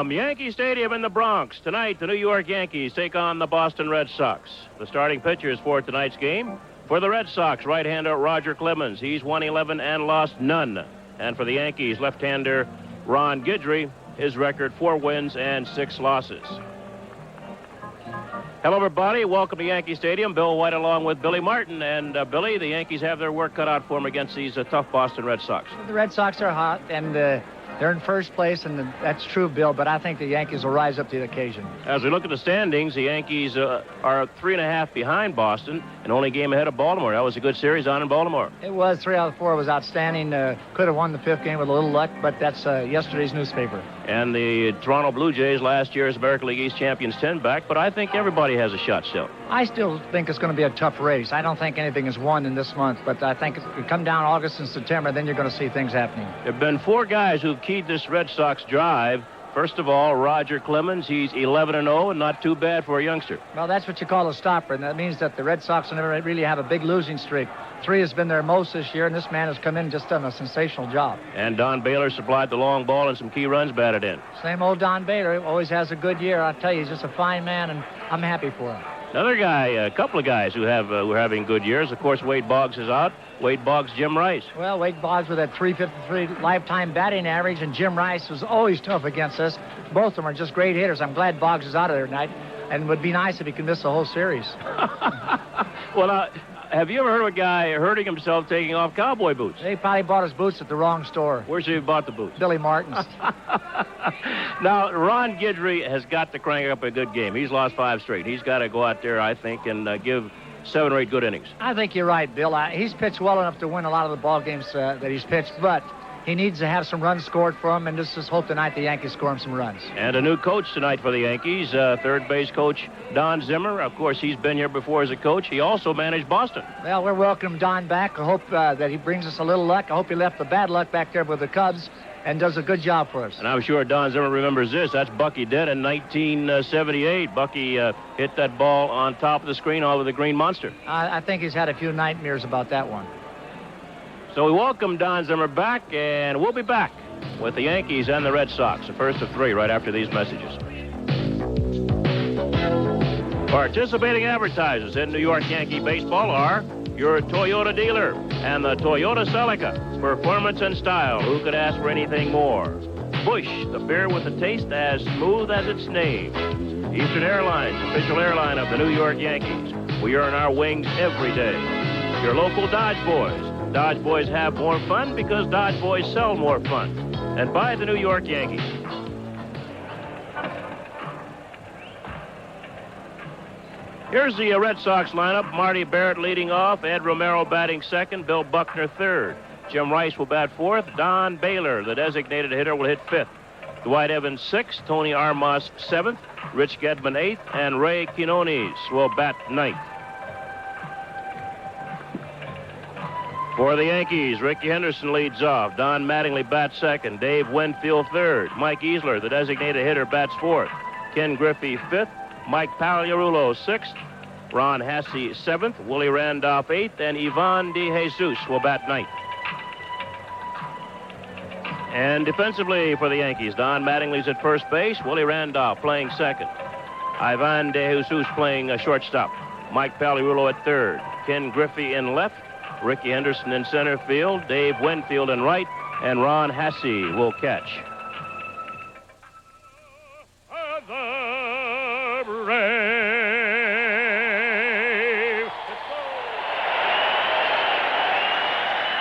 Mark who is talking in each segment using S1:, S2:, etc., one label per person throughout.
S1: From Yankee Stadium in the Bronx, tonight the New York Yankees take on the Boston Red Sox. The starting pitchers for tonight's game. For the Red Sox, right-hander Roger Clemens. He's won 11 and lost none. And for the Yankees, left-hander Ron Guidry, his record 4 wins and 6 losses. Hello, everybody. Welcome to Yankee Stadium. Bill White along with Billy Martin. And, Billy, the Yankees have their work cut out for them against these tough Boston Red Sox.
S2: The Red Sox are hot, and they're in first place, and that's true, Bill, but I think the Yankees will rise up to the occasion.
S1: As we look at the standings, the Yankees are 3.5 behind Boston and only a game ahead of Baltimore. That was a good series on in Baltimore.
S2: It was. 3 out of 4 was outstanding. Could have won the 5th game with a little luck, but that's yesterday's newspaper.
S1: And the Toronto Blue Jays, last year's American League East champions, 10 back, but I think everybody has a shot still.
S2: I still think it's going to be a tough race. I don't think anything is won in this month, but I think if we come down August and September, then you're going to see things happening.
S1: There have been 4 guys who've keyed this Red Sox drive. First of all, Roger Clemens. He's 11-0 and not too bad for a youngster.
S2: Well, that's what you call a stopper, and that means that the Red Sox will never really have a big losing streak. 3 has been their most this year, and this man has come in and just done a sensational job.
S1: And Don Baylor supplied the long ball and some key runs batted in.
S2: Same old Don Baylor always has a good year. I tell you, he's just a fine man, and I'm happy for him.
S1: Another guy, a couple of guys who were having good years. Of course, Wade Boggs is out. Wade Boggs, Jim Rice.
S2: Well, Wade Boggs with that .353 lifetime batting average, and Jim Rice was always tough against us. Both of them are just great hitters. I'm glad Boggs is out of there tonight, and it would be nice if he could miss the whole series.
S1: Well, have you ever heard of a guy hurting himself taking off cowboy boots?
S2: They probably bought his boots at the wrong store.
S1: Where's he bought the boots?
S2: Billy Martin's.
S1: Now, Ron Guidry has got to crank up a good game. He's lost 5 straight. He's got to go out there, I think, and give 7 or 8 good innings.
S2: I think you're right, Bill. He's pitched well enough to win a lot of the ball games that he's pitched, but he needs to have some runs scored for him, and just hope tonight the Yankees score him some runs.
S1: And a new coach tonight for the Yankees, third base coach Don Zimmer. Of course, he's been here before as a coach. He also managed Boston.
S2: Well, we're welcoming Don back. I hope that he brings us a little luck. I hope he left the bad luck back there with the Cubs and does a good job for us.
S1: And I'm sure Don Zimmer remembers this. That's Bucky Dent in 1978. Bucky hit that ball on top of the screen over the Green Monster.
S2: I think he's had a few nightmares about that one.
S1: So we welcome Don Zimmer back, and we'll be back with the Yankees and the Red Sox, the first of 3 right after these messages. Participating advertisers in New York Yankee baseball are your Toyota dealer and the Toyota Celica. Performance and style, who could ask for anything more? Busch, the beer with a taste as smooth as its name. Eastern Airlines, official airline of the New York Yankees. We earn our wings every day. Your local Dodge Boys. Dodge Boys have more fun because Dodge Boys sell more fun. And by the New York Yankees. Here's the Red Sox lineup. Marty Barrett leading off. Ed Romero batting second. Bill Buckner third. Jim Rice will bat fourth. Don Baylor, the designated hitter, will hit fifth. Dwight Evans sixth. Tony Armas seventh. Rich Gedman eighth. And Ray Quinones will bat ninth. For the Yankees, Ricky Henderson leads off. Don Mattingly bats second. Dave Winfield third. Mike Easler, the designated hitter, bats fourth. Ken Griffey fifth. Mike Pagliarulo sixth. Ron Hasse seventh. Willie Randolph eighth. And Ivan De Jesus will bat ninth. And defensively for the Yankees, Don Mattingly's at first base. Willie Randolph playing second. Ivan De Jesus playing a shortstop. Mike Pagliarulo at third. Ken Griffey in left. Ricky Henderson in center field, Dave Winfield in right, and Ron Hasse will catch.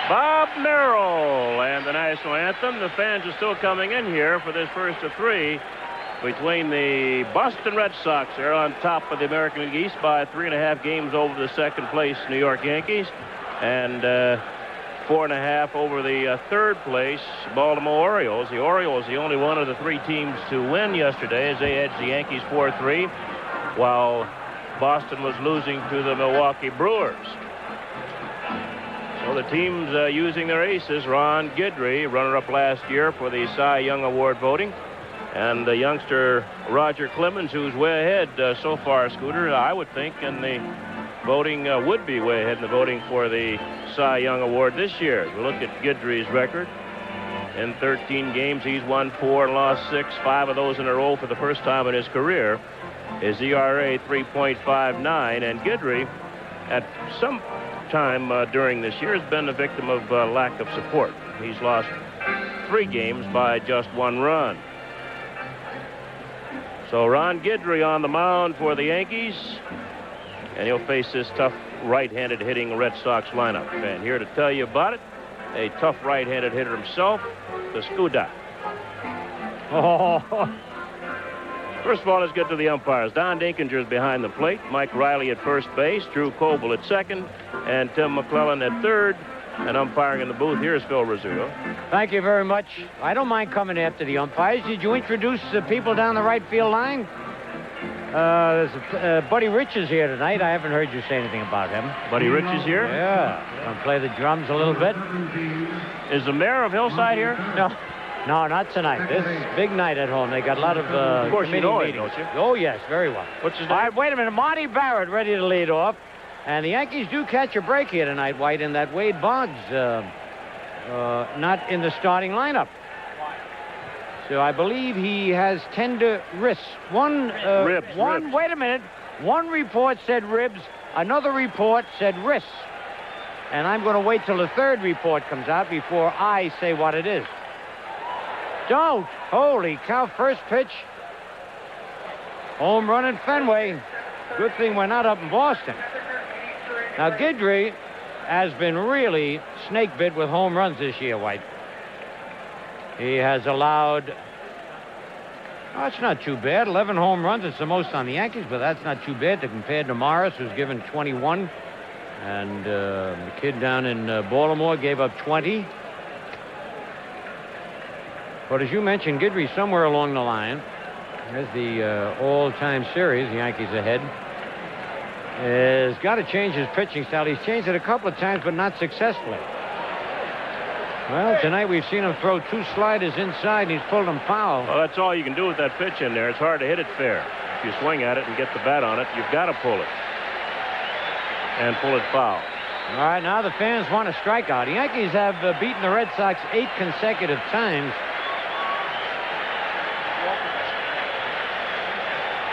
S1: Bob Merrill and the national anthem. The fans are still coming in here for this first of 3 between the Boston Red Sox. They're on top of the American League East by 3.5 games over the second place New York Yankees. And 4.5 over the third place Baltimore Orioles. The Orioles, the only one of the 3 teams to win yesterday, as they edged the Yankees 4-3, while Boston was losing to the Milwaukee Brewers. So the teams using their aces. Ron Guidry, runner-up last year for the Cy Young Award voting, and the youngster Roger Clemens, who's way ahead so far, Scooter, I would think, in the voting would be way ahead in the voting for the Cy Young Award this year. We look at Guidry's record. In 13 games, he's won 4 and lost 6, 5 of those in a row for the first time in his career. His ERA 3.59, and Guidry, at some time during this year, has been a victim of lack of support. He's lost 3 games by just 1 run. So Ron Guidry on the mound for the Yankees, and he'll face this tough right-handed hitting Red Sox lineup. And here to tell you about it, a tough right-handed hitter himself, the Scuda.
S3: Oh.
S1: First of all, let's get to the umpires. Don Dinkinger is behind the plate. Mike Riley at first base. Drew Coble at second. And Tim McClellan at third. And umpiring in the booth, here's Phil Rizzuto.
S3: Thank you very much. I don't mind coming after the umpires. Did you introduce the people down the right field line? Buddy Rich is here tonight. I haven't heard you say anything about him.
S1: Buddy Rich is here?
S3: Yeah. Gonna play the drums a little bit.
S1: Is the mayor of Hillside here?
S3: No, not tonight. This is a big night at home. They got a lot of
S1: course you know it,
S3: meetings.
S1: don't you?
S3: Oh, yes, very well.
S1: What's his name?
S3: All right, wait a minute. Marty Barrett ready to lead off. And the Yankees do catch a break here tonight, White, in that Wade Boggs not in the starting lineup. So I believe he has tender wrists.
S1: Ribs.
S3: Wait a minute. One report said ribs. Another report said wrists. And I'm going to wait till the third report comes out before I say what it is. Don't. Holy cow. First pitch. Home run in Fenway. Good thing we're not up in Boston. Now, Guidry has been really snake bit with home runs this year, White. He has allowed, it's not too bad, 11 home runs. It's the most on the Yankees, but that's not too bad to compare to Morris, who's given 21. And the kid down in Baltimore gave up 20. But as you mentioned, Guidry somewhere along the line. There's the all-time series, the Yankees ahead. Has got to change his pitching style. He's changed it a couple of times, but not successfully. Well, tonight we've seen him throw 2 sliders inside, and he's pulled them foul.
S1: Well, that's all you can do with that pitch in there. It's hard to hit it fair. If you swing at it and get the bat on it, you've got to pull it. And pull it foul.
S3: All right, now the fans want a strikeout. The Yankees have beaten the Red Sox 8 consecutive times.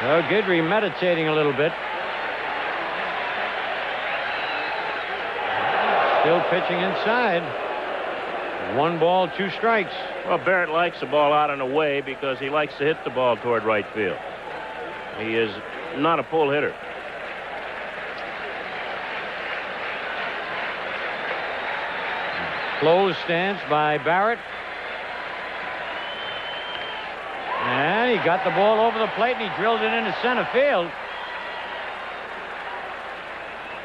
S3: So Guidry meditating a little bit. Still pitching inside. 1 ball, 2 strikes.
S1: Well, Barrett likes the ball out and away because he likes to hit the ball toward right field. He is not a pull hitter.
S3: Closed stance by Barrett. And he got the ball over the plate and he drilled it into center field.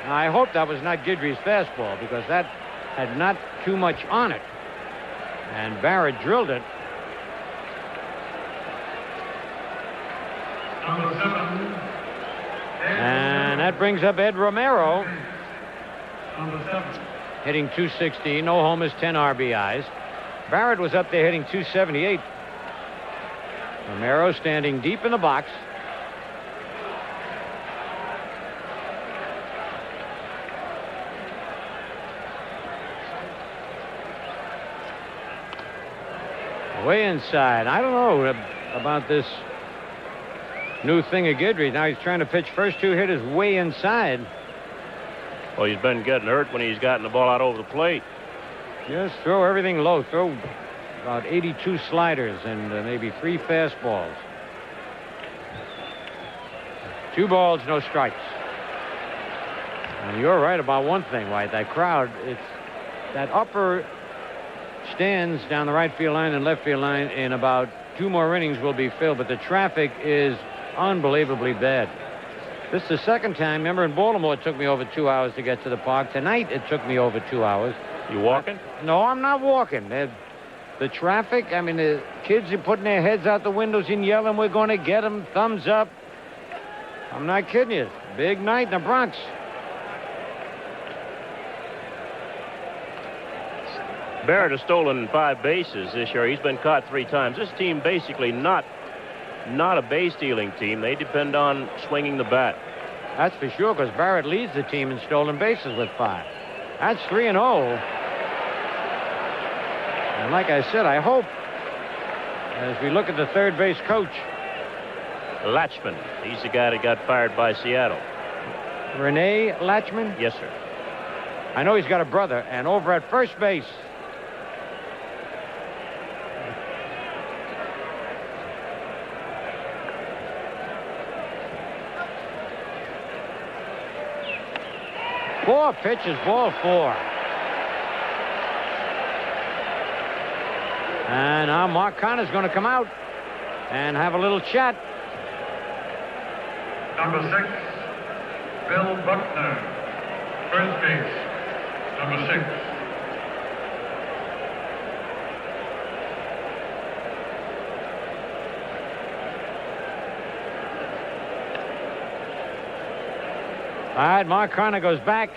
S3: I hope that was not Guidry's fastball because that had not too much on it. And Barrett drilled it. And that brings up Ed Romero. Hitting .216, no homers, 10 RBIs. Barrett was up there hitting .278. Romero standing deep in the box. Way inside. I don't know about this new thing of Guidry. Now he's trying to pitch first 2 hitters way inside.
S1: Well, he's been getting hurt when he's gotten the ball out over the plate.
S3: Just throw everything low. Throw about 82 sliders and maybe 3 fastballs. 2 balls, no strikes. And you're right about one thing, White. That crowd, it's that upper stands down the right field line and left field line in about 2 more innings will be filled, but the traffic is unbelievably bad. This is the second time. Remember, in Baltimore, it took me over 2 hours to get to the park. Tonight, it took me over 2 hours.
S1: You walking?
S3: No, I'm not walking. The traffic, I mean, the kids are putting their heads out the windows and yelling, we're going to get them, thumbs up. I'm not kidding you. Big night in the Bronx.
S1: Barrett has stolen 5 bases this year. He's been caught 3 times. This team basically not a base stealing team. They depend on swinging the bat.
S3: That's for sure, because Barrett leads the team in stolen bases with 5. That's 3-0. And like I said, I hope, as we look at the third base coach,
S1: Latchman. He's the guy that got fired by Seattle.
S3: Rene Latchman?
S1: Yes, sir.
S3: I know he's got a brother. And over at first base, four pitches, ball four. And now Mark Connor's going to come out and have a little chat.
S4: Number 6, Bill Buckner, first base, number 6.
S3: All right, Mark Connor goes back.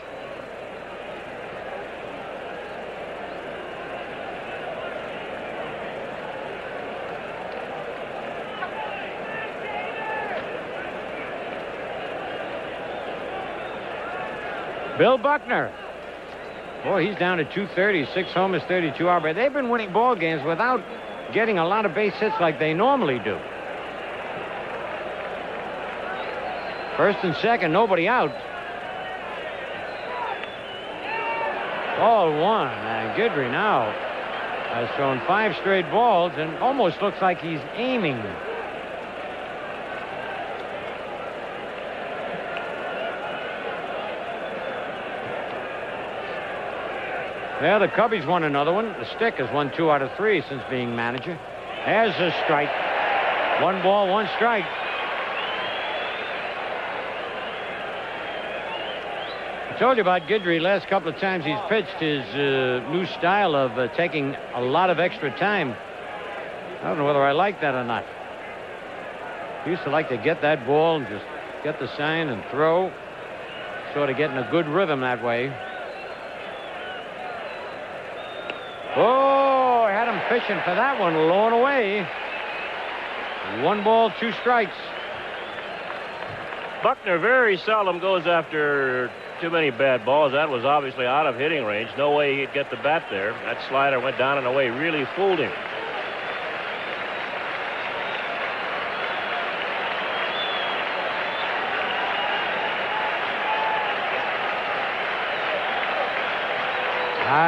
S3: Bill Buckner. Boy, he's down to 230, 6 homers, 32 RBI. They've been winning ball games without getting a lot of base hits like they normally do. First and second, nobody out. Ball one. And Guidry now has thrown 5 straight balls and almost looks like he's aiming. Yeah, the Cubbies won another one. The Stick has won 2 out of 3 since being manager. There's a strike. 1 ball, 1 strike. I told you about Guidry last couple of times he's pitched, his new style of taking a lot of extra time. I don't know whether I like that or not. He used to like to get that ball and just get the sign and throw. Sort of getting a good rhythm that way. Oh, I had him fishing for that one, low and away. 1 ball, 2 strikes.
S1: Buckner very seldom goes after too many bad balls. That was obviously out of hitting range. No way he'd get the bat there. That slider went down and away, really fooled him.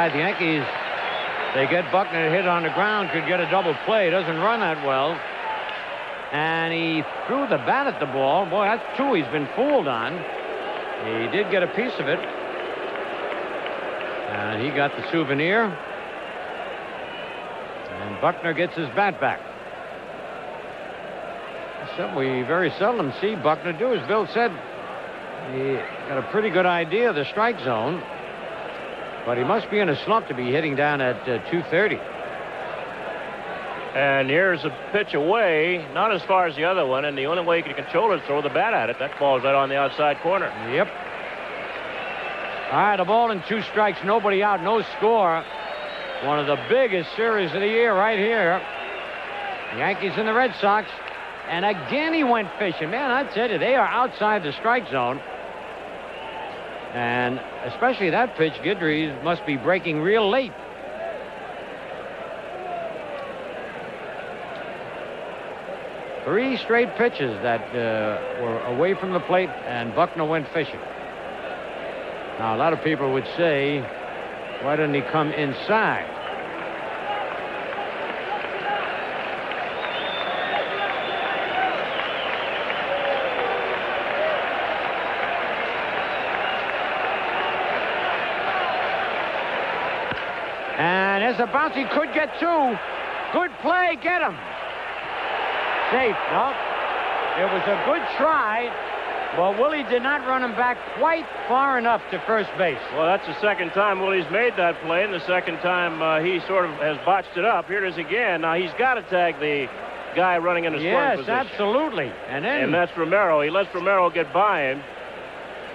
S3: The Yankees, they get Buckner to hit on the ground, could get a double play. Doesn't run that well. And he threw the bat at the ball. Boy, that's 2 he's been fooled on. He did get a piece of it. And he got the souvenir. And Buckner gets his bat back. Something we very seldom see Buckner do. As Bill said, he got a pretty good idea of the strike zone. But he must be in a slump to be hitting down at 230.
S1: And here's a pitch away, not as far as the other one, and the only way you can control it is throw the bat at it. That ball's right on the outside corner.
S3: Yep. All right, a ball and 2 strikes, nobody out, no score. One of the biggest series of the year right here. The Yankees and the Red Sox. And again he went fishing. Man, I tell you, they are outside the strike zone. And especially that pitch, Guidry must be breaking real late. Three straight pitches that were away from the plate, and Buckner went fishing. Now, a lot of people would say, why didn't he come inside? And there's a bounce. He could get 2. Good play. Get him. Safe. No. It was a good try, but Willie did not run him back quite far enough to first base.
S1: Well, that's the second time Willie's made that play, and the second time he sort of has botched it up. Here it is again. Now, he's got to tag the guy running in the scoring position.
S3: Yes, absolutely.
S1: And that's Romero. He lets Romero get by him.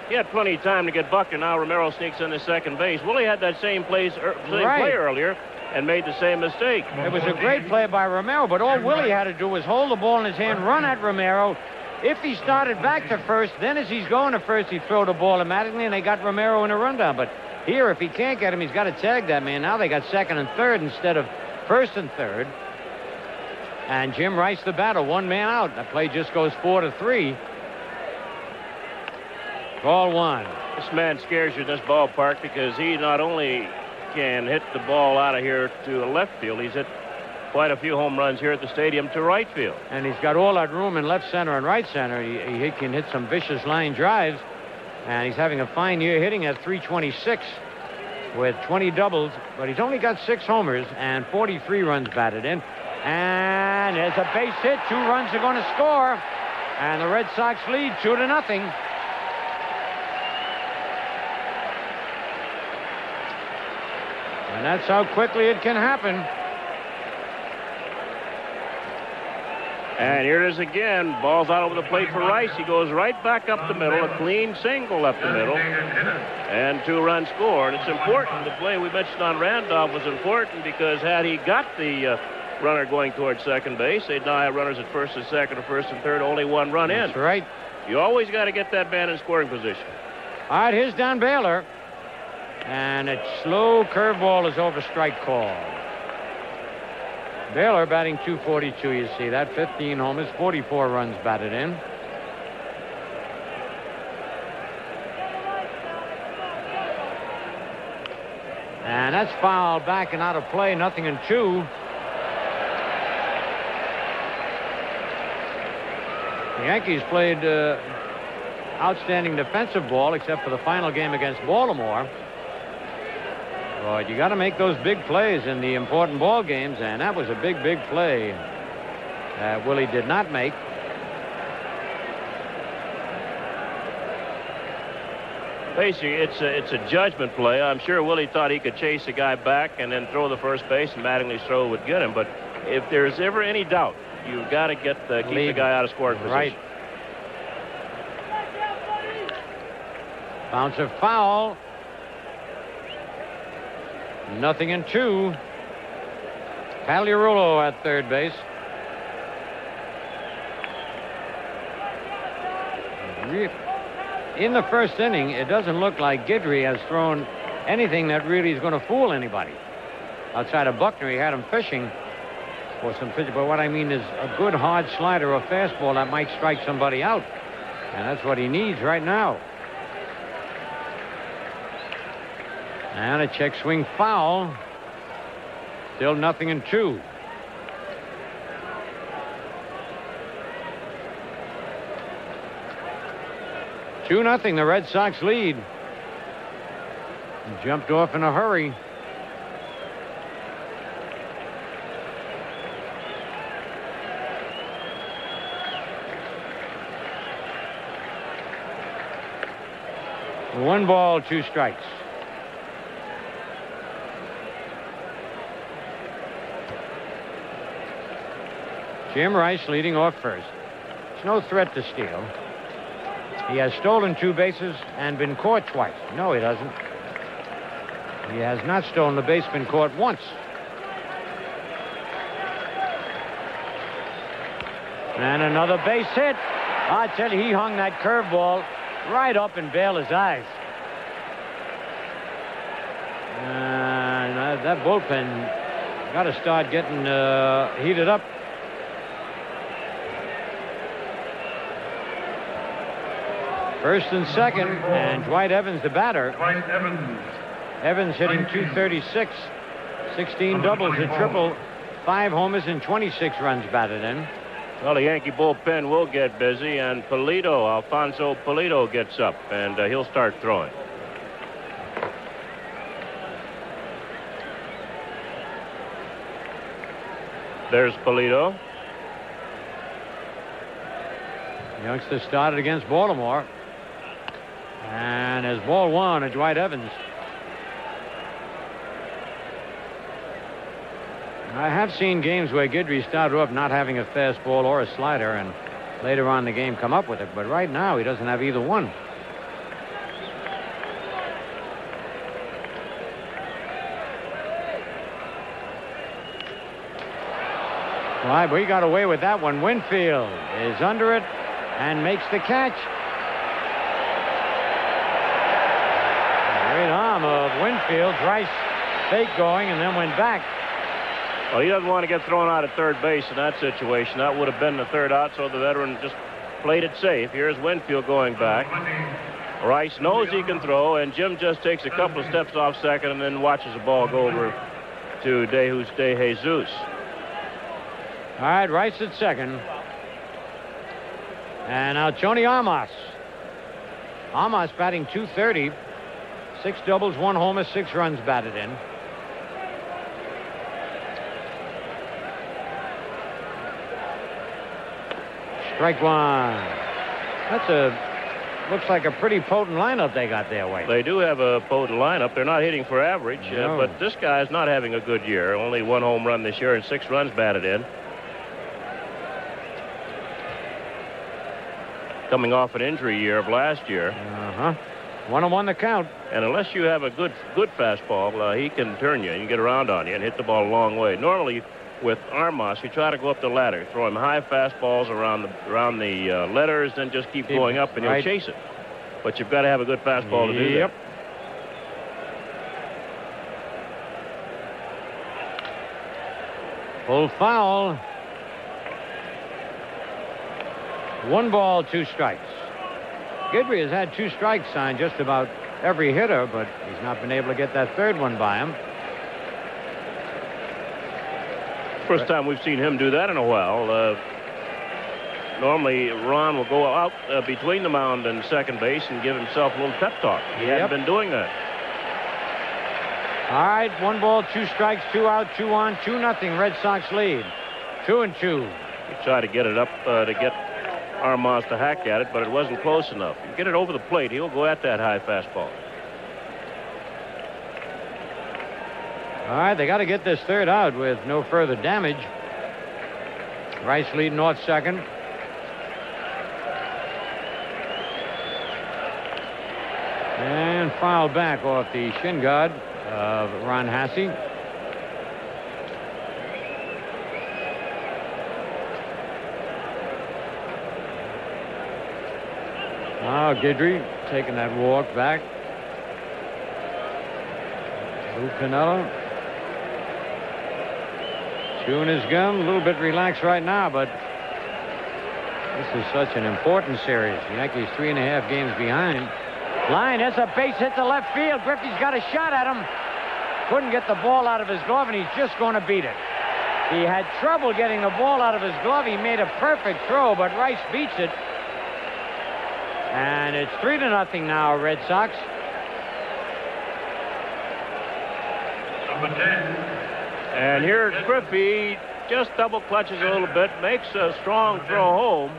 S1: He had plenty of time to get Buckner. Now Romero sneaks into second base. Willie had that same play earlier and made the same mistake.
S3: It was a great play by Romero, but all Willie had to do was hold the ball in his hand, run at Romero. If he started back to first, then as he's going to first, he'd throw the ball automatically, and they got Romero in a rundown. But here, if he can't get him, he's got to tag that man. Now they got second and third instead of first and third. And Jim Rice, the batter, one man out. The play just goes 4-3. Ball one.
S1: This man scares you in this ballpark because he not only can hit the ball out of here to left field, he's hit quite a few home runs here at the stadium to right field.
S3: And he's got all that room in left center and right center. He can hit some vicious line drives. And he's having a fine year hitting at .326 with 20 doubles. But he's only got 6 homers and 43 runs batted in. And there's a base hit. 2 runs are going to score. And the Red Sox lead 2-0. And that's how quickly it can happen.
S1: And here it is again. Ball's out over the plate for Rice. He goes right back up the middle. A clean single up the middle. And 2 runs scored. It's important. The play we mentioned on Randolph was important because had he got the runner going towards second base, they'd now have runners at first and second or first and third. Only 1 run in.
S3: That's right.
S1: You always got to get that man in scoring position.
S3: All right, here's Don Baylor. And a slow curveball is over, strike call. Baylor batting .242, you see that. 15 homers, 44 runs batted in. And that's fouled back and out of play, 0-2. The Yankees played outstanding defensive ball, except for the final game against Baltimore. But you got to make those big plays in the important ball games, and that was a big, big play that Willie did not make.
S1: Basically, it's a judgment play. I'm sure Willie thought he could chase the guy back and then throw the first base, and Mattingly's throw would get him. But if there's ever any doubt, you've got to keep the guy out of scoring position.
S3: Right. Bouncer foul. 0-2. Pagliarulo at third base. In the first inning, it doesn't look like Guidry has thrown anything that really is going to fool anybody. Outside of Buckner, he had him fishing for some pitch. But what I mean is a good hard slider or fastball that might strike somebody out. And that's what he needs right now. And a check swing foul. Still 0-2. Two nothing, the Red Sox lead. He jumped off in a hurry. One ball, 2 strikes. Jim Rice leading off first. It's no threat to steal. He has stolen 2 bases and been caught twice. No, he doesn't. He has not stolen the base, been caught once. And another base hit. I tell you, he hung that curveball right up in Baylor's eyes. And that bullpen got to start getting heated up. First and second, and Dwight Evans, the batter.
S4: Dwight Evans.
S3: Evans hitting .236, 16 doubles, a triple, 5 homers, and 26 runs batted in.
S1: Well, the Yankee bullpen will get busy, and Alfonso Polito gets up, and he'll start throwing. There's Polito.
S3: Youngster started against Baltimore. And there's ball 1 at Dwight Evans. I have seen games where Guidry started off not having a fastball or a slider, and later on in the game come up with it. But right now, he doesn't have either one. All right, we got away with that one. Winfield is under it and makes the catch. Great arm of Winfield. Rice fake going and then went back.
S1: Well, he doesn't want to get thrown out at third base in that situation. That would have been the third out, so the veteran just played it safe. Here's Winfield going back. Rice knows he can throw, and Jim just takes a couple of steps off second and then watches the ball go over to De Jesus.
S3: All right, Rice at second. And now Tony Armas. Armas batting .230. 6 doubles, 1 homer, 6 runs batted in. Strike one. Looks like a pretty potent lineup they got there, Wade.
S1: They do have a potent lineup. They're not hitting for average,
S3: No.
S1: but this guy's not having a good year. Only 1 home run this year and 6 runs batted in. Coming off an injury year of last year.
S3: 1-1 the count.
S1: And unless you have a good fastball, he can turn you and get around on you and hit the ball a long way. Normally, with Armas, you try to go up the ladder, throw him high fastballs around the letters, then just keep going up and you'll chase it. But you've got to have a good fastball to do that.
S3: Full foul. 1 ball, 2 strikes. Guidry has had 2 strikes signed just about every hitter, but he's not been able to get that third one by him.
S1: First time we've seen him do that in a while. Normally, Ron will go out between the mound and second base and give himself a little pep talk. He hadn't been doing that.
S3: All right, 1 ball, 2 strikes, 2 out, 2 on, 2-0 Red Sox lead. 2-2.
S1: He tried to get it up to get Armas to hack at it, but it wasn't close enough. You get it over the plate, he'll go at that high fastball.
S3: All right, they got to get this third out with no further damage. Rice leading north second. And foul back off the shin guard of Ron Hasse. Now Guidry taking that walk back. Lou Piniella chewing his gum, a little bit relaxed right now, but this is such an important series. The Yankees 3.5 games behind. Line, that's a base hit to left field. Griffey's got a shot at him. Couldn't get the ball out of his glove, and he's just going to beat it. He had trouble getting the ball out of his glove. He made a perfect throw, but Rice beats it. And it's 3-0 now, Red Sox.
S4: Number 10.
S1: And here's Griffey, just double clutches a little bit, makes a strong throw home.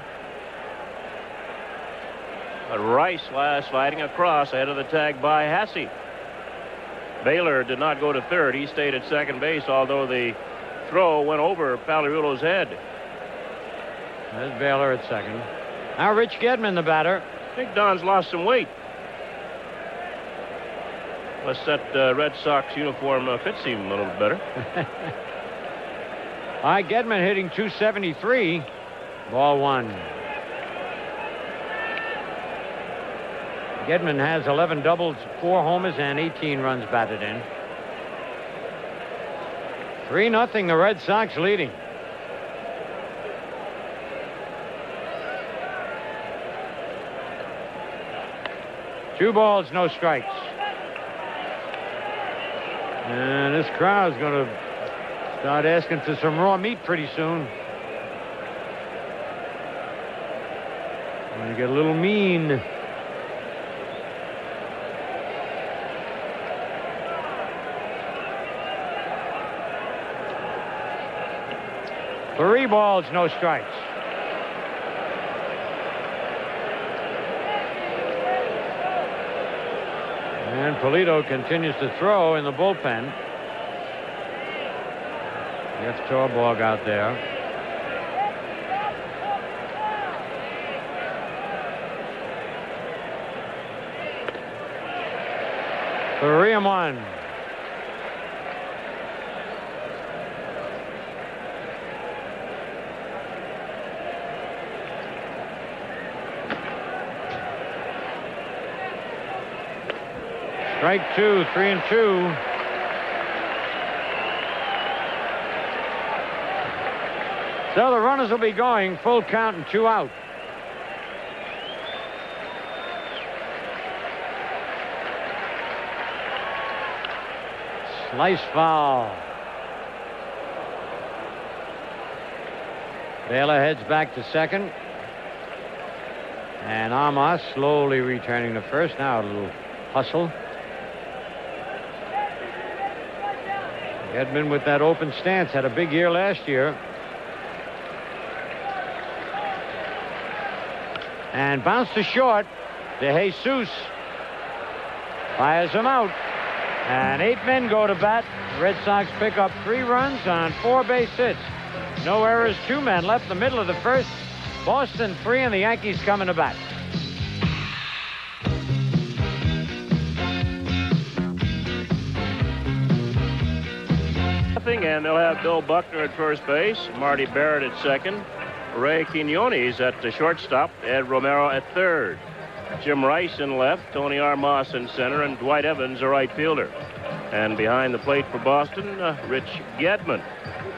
S1: But Rice sliding across ahead of the tag by Hasse. Baylor did not go to third. He stayed at second base, although the throw went over Paliulo's head.
S3: There's Baylor at second. Now Rich Gedman, the batter.
S1: I think Don's lost some weight. Unless that Red Sox uniform fits him a little better.
S3: All right, Gedman hitting .273. Ball 1. Gedman has 11 doubles, 4 homers, and 18 runs batted in. 3-0, the Red Sox leading. Two balls, no strikes. And this crowd's going to start asking for some raw meat pretty soon. Going to get a little mean. Three balls, no strikes. And Polito continues to throw in the bullpen. Jeff Torborg out there. Three and one. Strike two, 3-2. So the runners will be going full count and 2 out. Slice foul. Baylor heads back to second. And Amos slowly returning to first. Now a little hustle. Edmund with that open stance had a big year last year. And bounced to short. De Jesus fires him out. And 8 men go to bat. The Red Sox pick up 3 runs on 4 base hits. No errors, 2 men left the middle of the first. Boston 3 and the Yankees coming to bat.
S1: And they'll have Bill Buckner at first base, Marty Barrett at second, Ray Quinones at the shortstop, Ed Romero at third, Jim Rice in left, Tony Armas in center, and Dwight Evans, a right fielder. And behind the plate for Boston, Rich Gedman.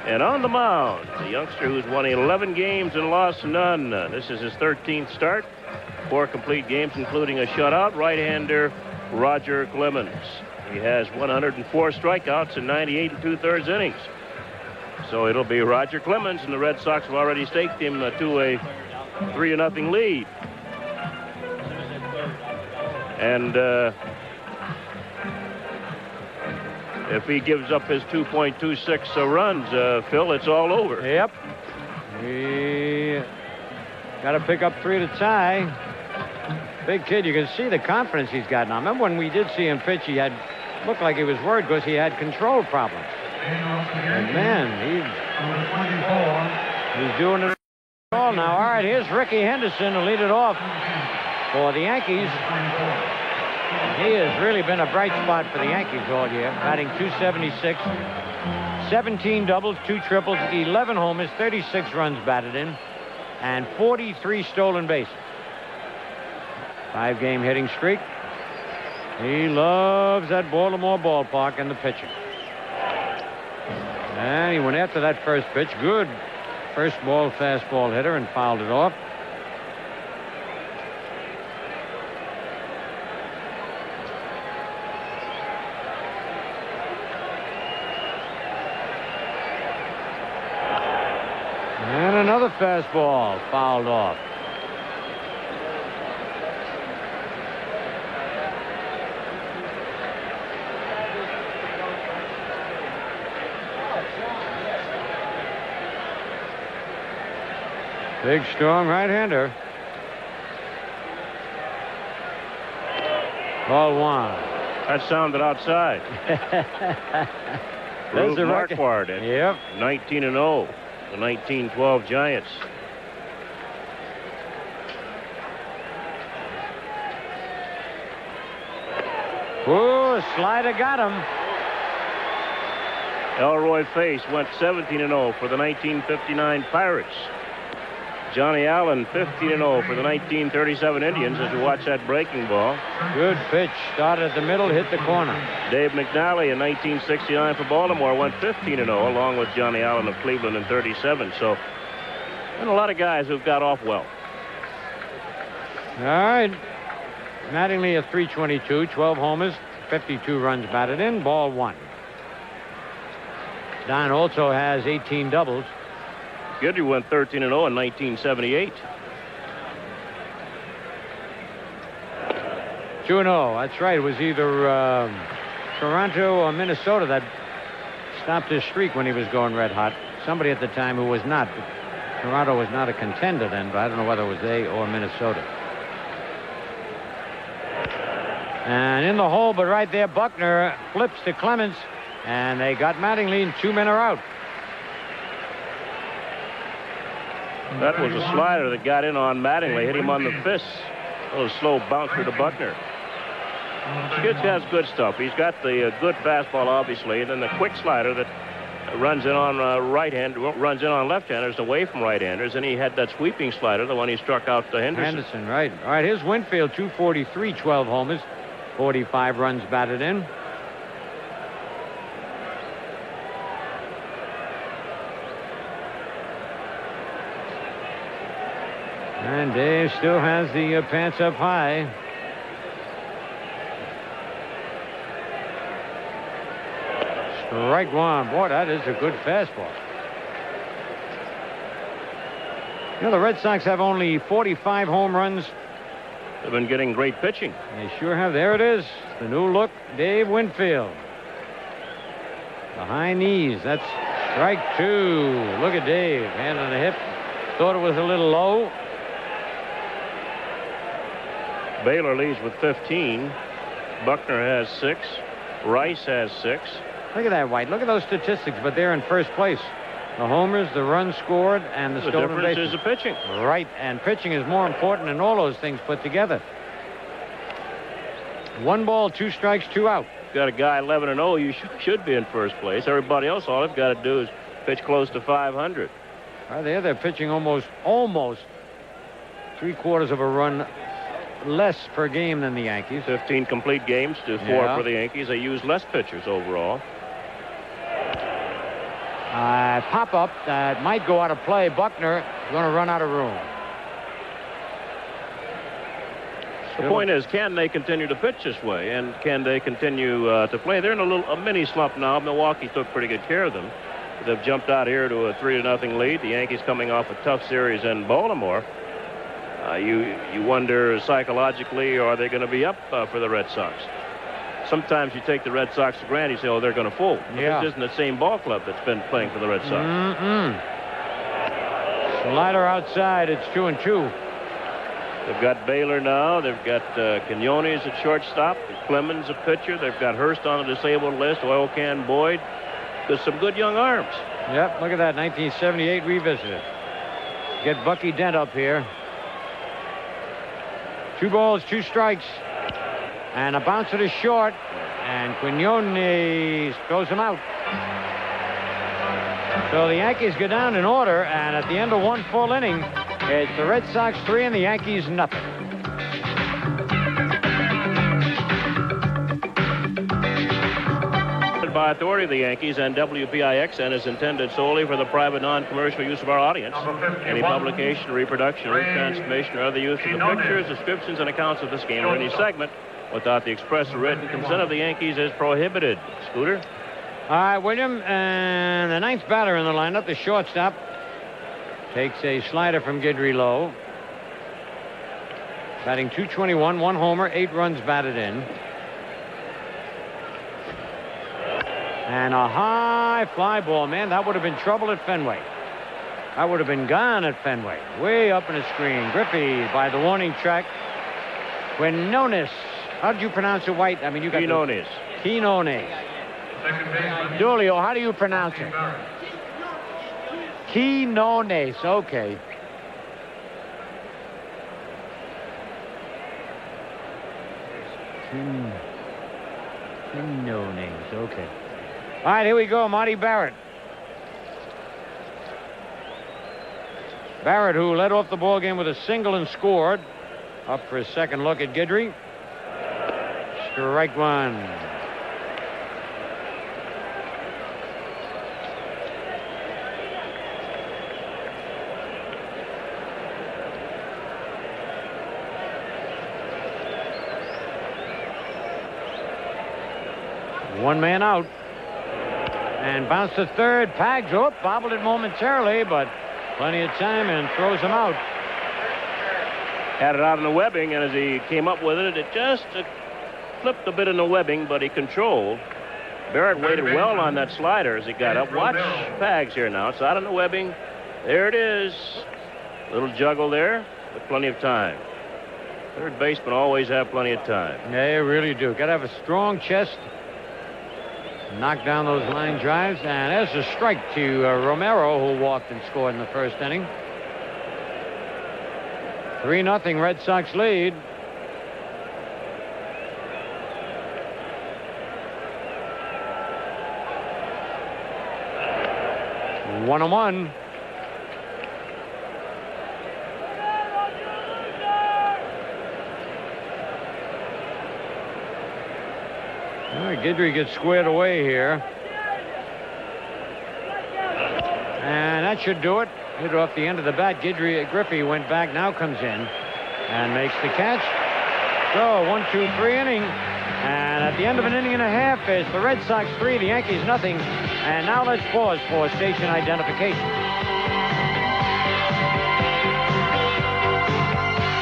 S1: And on the mound, the youngster who's won 11 games and lost none. This is his 13th start, 4 complete games, including a shutout, right-hander Roger Clemens. He has 104 strikeouts in 98 2/3 innings. So it'll be Roger Clemens, and the Red Sox have already staked him to a 3-0 lead. And if he gives up his 2.26 runs, Phil, it's all over.
S3: Yep. We got to pick up 3 to tie. Big kid, you can see the confidence he's got now. Remember when we did see him pitch, he had looked like he was worried because he had control problems. And man, he's doing it all now. All right, here's Ricky Henderson to lead it off for the Yankees. He has really been a bright spot for the Yankees all year, batting .276, 17 doubles, 2 triples, 11 homers, 36 runs batted in, and 43 stolen bases. 5-game hitting streak. He loves that Baltimore ballpark and the pitching. And he went after that first pitch. Good first ball fastball hitter and fouled it off. And another fastball fouled off. Big, strong right-hander. Ball 1.
S1: That sounded outside.
S3: There's the record.
S1: Marquardt,
S3: Yep.
S1: 19-0. The 1912 Giants.
S3: Ooh, slider got him.
S1: Elroy Face went 17-0 for the 1959 Pirates. Johnny Allen 15-0 for the 1937 Indians as we watch that breaking ball.
S3: Good pitch. Started at the middle, hit the corner.
S1: Dave McNally in 1969 for Baltimore went 15-0 along with Johnny Allen of Cleveland in 37. So, and a lot of guys who've got off well.
S3: All right. Mattingly at .322, 12 homers, 52 runs batted in, ball 1. Don also has 18 doubles.
S1: Guidry went 13-0 in 1978.
S3: 2-0. That's right. It was either Toronto or Minnesota that stopped his streak when he was going red hot. Somebody at the time who was not. Toronto was not a contender then, but I don't know whether it was they or Minnesota. And in the hole, but right there, Buckner flips to Clemens, and they got Mattingly, and 2 men are out.
S1: That was a slider that got in on Mattingly, hit him on the fist. A little slow bouncer to Buckner. Skid's has good stuff. He's got the good fastball, obviously, and then the quick slider that runs in on runs in on left-handers away from right-handers, and he had that sweeping slider, the one he struck out to Henderson.
S3: Right. All right, here's Winfield, 243, 12 homers, 45 runs batted in. And Dave still has the pants up high. Strike one. Boy, that is a good fastball. You know, the Red Sox have only 45 home runs.
S1: They've been getting great pitching.
S3: They sure have. There it is. The new look, Dave Winfield. The high knees. That's strike two. Look at Dave. Hand on the hip. Thought it was a little low.
S1: Baylor leads with 15. Buckner has 6. Rice has 6.
S3: Look at that, White. Look at those statistics, but they're in first place. The homers, the runs scored, and the stolen bases.
S1: The difference is the pitching.
S3: Right, and pitching is more important than all those things put together. 1 ball, 2 strikes, 2 out.
S1: Got a guy 11-0, you should be in first place. Everybody else, all they've got to do is pitch close to 500.
S3: Right there, they're pitching almost 3/4 of a run less per game than the Yankees.
S1: 15 complete games to 4 for the Yankees. They use less pitchers overall.
S3: Pop-up that might go out of play. Buckner is going to run out of room.
S1: The point is, can they continue to pitch this way, and can they continue to play? They're in a mini slump now. Milwaukee took pretty good care of them. They've jumped out here to a 3-0 lead. The Yankees coming off a tough series in Baltimore. You wonder psychologically, are they going to be up for the Red Sox? Sometimes you take the Red Sox for granted. You say, oh, they're going to fold.
S3: Yeah.
S1: This isn't the same ball club that's been playing for the Red Sox.
S3: Slider outside. It's 2-2.
S1: They've got Baylor now. They've got Quinones at shortstop. Clemens a pitcher. They've got Hurst on the disabled list. Oil Can Boyd. There's some good young arms.
S3: Yep, look at that. 1978 revisited. Get Bucky Dent up here. 2 balls, 2 strikes. And a bouncer to short. And Quinones throws him out. So the Yankees go down in order. And at the end of 1 full inning, it's the Red Sox 3 and the Yankees nothing.
S1: By authority of the Yankees, and WPIXN is intended solely for the private non-commercial use of our audience. Any publication, reproduction, retransmission, or other use of the pictures, descriptions, and accounts of this game or any segment without the express or written consent of the Yankees is prohibited. Scooter?
S3: All right, William, and the 9th batter in the lineup, the shortstop, takes a slider from Guidry low. Batting .221, 1 homer, 8 runs batted in. And a high fly ball, man. That would have been trouble at Fenway. That would have been gone at Fenway. Way up in the screen. Griffey by the warning track. Quinones. How did you pronounce it, White? I mean, you got
S1: Quinones.
S3: Quinones. Julio, how do you pronounce it? Quinones. Okay. Quinones. Okay. All right, here we go. Marty Barrett. Barrett, who led off the ball game with a single and scored. Up for his second look at Guidry. Strike one. One man out. And bounced to third. Pags up, bobbled it momentarily, but plenty of time and throws him out.
S1: Had it out in the webbing, and as he came up with it, it just flipped a bit in the webbing, but he controlled. Barrett waited well on that slider as he got up. Watch Pags here now. It's out in the webbing. There it is. Little juggle there with plenty of time. Third basemen always have plenty of time.
S3: Yeah, you really do. Got to have a strong chest. Knock down those line drives, and there's a strike to Romero, who walked and scored in the first inning. 3-0 Red Sox lead. One on one. All right, Guidry gets squared away here. And that should do it. Hit off the end of the bat. Griffey went back, now comes in and makes the catch. So 1, 2, 3 inning. And at the end of an inning and a half, it's the Red Sox 3, the Yankees nothing. And now let's pause for station identification.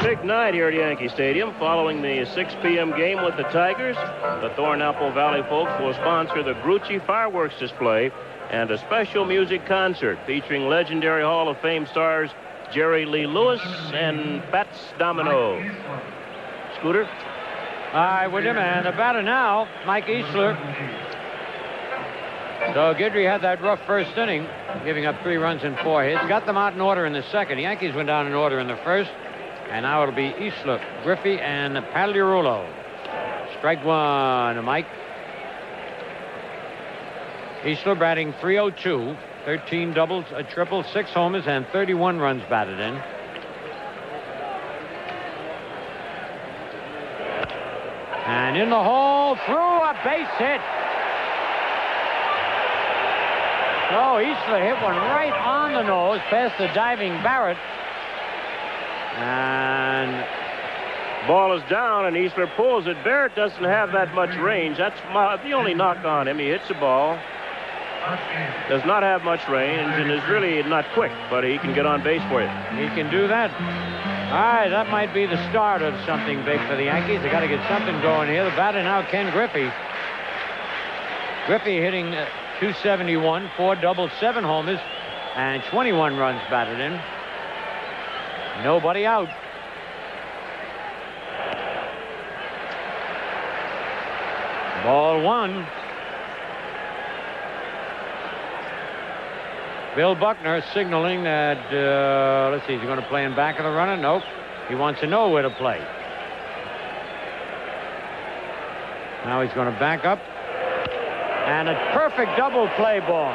S1: Big night here at Yankee Stadium following the 6 p.m. game with the Tigers. The Thornapple Valley folks will sponsor the Grucci fireworks display and a special music concert featuring legendary Hall of Fame stars Jerry Lee Lewis and Fats Domino. Scooter?
S3: With him, and the batter now, Mike Easler. So Guidry had that rough first inning, giving up 3 runs and 4 hits. Got them out in order in the second. The Yankees went down in order in the first. And now it'll be Easler, Griffey, and Pagliarulo. Strike one to Mike. Easler batting .302, 13 doubles, a triple, 6 homers, and 31 runs batted in. And in the hole, through a base hit. So Easler hit one right on the nose past the diving Barrett. And
S1: ball is down, and Easler pulls it. Barrett doesn't have that much range. That's the only knock on him. He hits the ball. Does not have much range and is really not quick, but he can get on base for you.
S3: He can do that. All right, that might be the start of something big for the Yankees. They got to get something going here. The batter now, Ken Griffey. Griffey hitting .271, 4 doubles, 7 homers, and 21 runs batted in. Nobody out. Ball 1. Bill Buckner signaling that, let's see, is he going to play in back of the runner? Nope. He wants to know where to play. Now he's going to back up. And a perfect double play ball.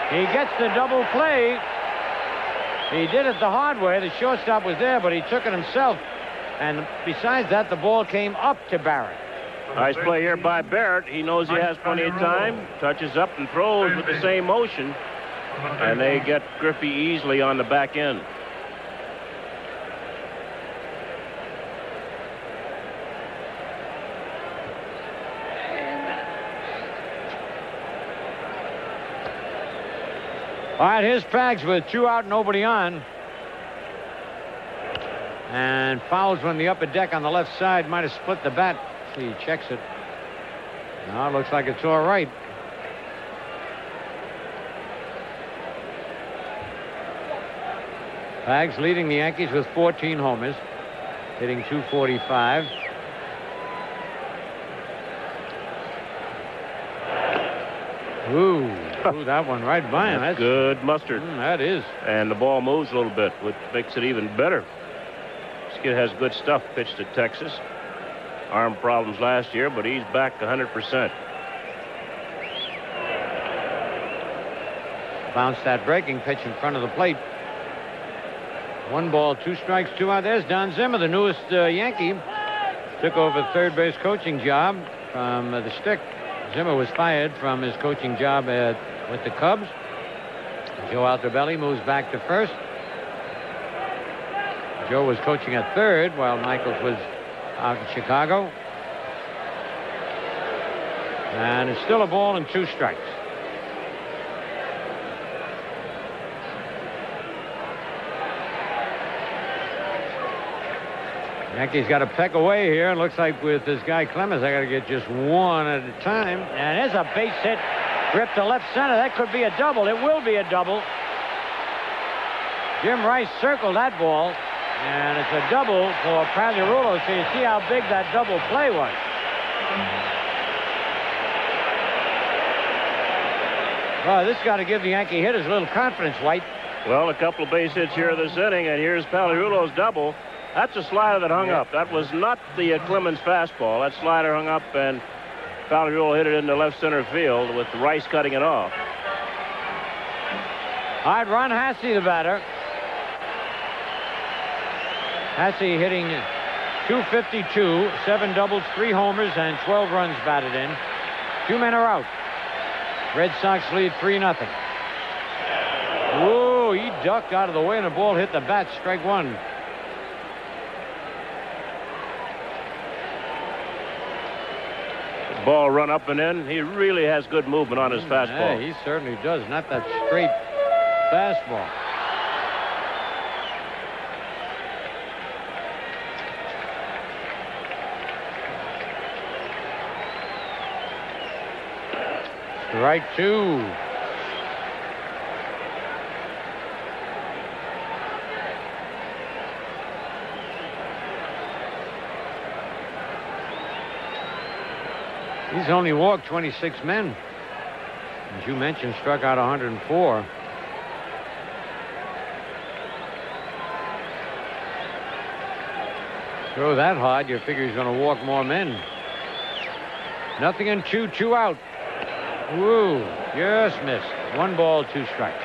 S3: He gets the double play. He did it the hard way. The shortstop was there, but he took it himself. And besides that, the ball came up to Barrett.
S1: Nice play here by Barrett. He knows he has plenty of time. Touches up and throws with the same motion. And they get Griffey easily on the back end.
S3: All right, here's Pags with 2 out, nobody on. And fouls on the upper deck on the left side. Might have split the bat. He checks it. Now it looks like it's all right. Pags leading the Yankees with 14 homers, hitting .245. Ooh, that one right by him.
S1: That's good mustard.
S3: That is.
S1: And the ball moves a little bit, which makes it even better. This kid has good stuff pitched at Texas. Arm problems last year, but he's back 100%.
S3: Bounced that breaking pitch in front of the plate. 1 ball, 2 strikes, 2 out. There's Don Zimmer, the newest Yankee. Took over third base coaching job from the Stick. Zimmer was fired from his coaching job with the Cubs. Joe Altobelli moves back to first. Joe was coaching at third while Michaels was out in Chicago. And it's still a ball and 2 strikes. Yankees got to peck away here. It looks like with this guy Clemens, I got to get just 1 at a time. And there's a base hit. Grip to left center. That could be a double. It will be a double. Jim Rice circled that ball. And it's a double for Pagliarulo. So you see how big that double play was. Well, this got to give the Yankee hitters a little confidence, White.
S1: Well, a couple of base hits here this inning, and here's Pagliarulo's double. That's a slider that hung up. That was not the Clemens fastball. That slider hung up, and Pagliarulo hit it into left center field with Rice cutting it off.
S3: All right, Ron Hasse, the batter. Hasse hitting .252, 7 doubles, 3 homers, and 12 runs batted in. 2 men are out. Red Sox lead 3-0. ducked out of the way, and the ball hit the bat. Strike one.
S1: Ball run up and in. He really has good movement on his fastball.
S3: Yeah, he certainly does. Not that straight fastball. Strike two. He's only walked 26 men. As you mentioned, struck out 104. Throw that hard, you figure he's going to walk more men. Nothing in two out. Woo, just missed. 1 ball, 2 strikes.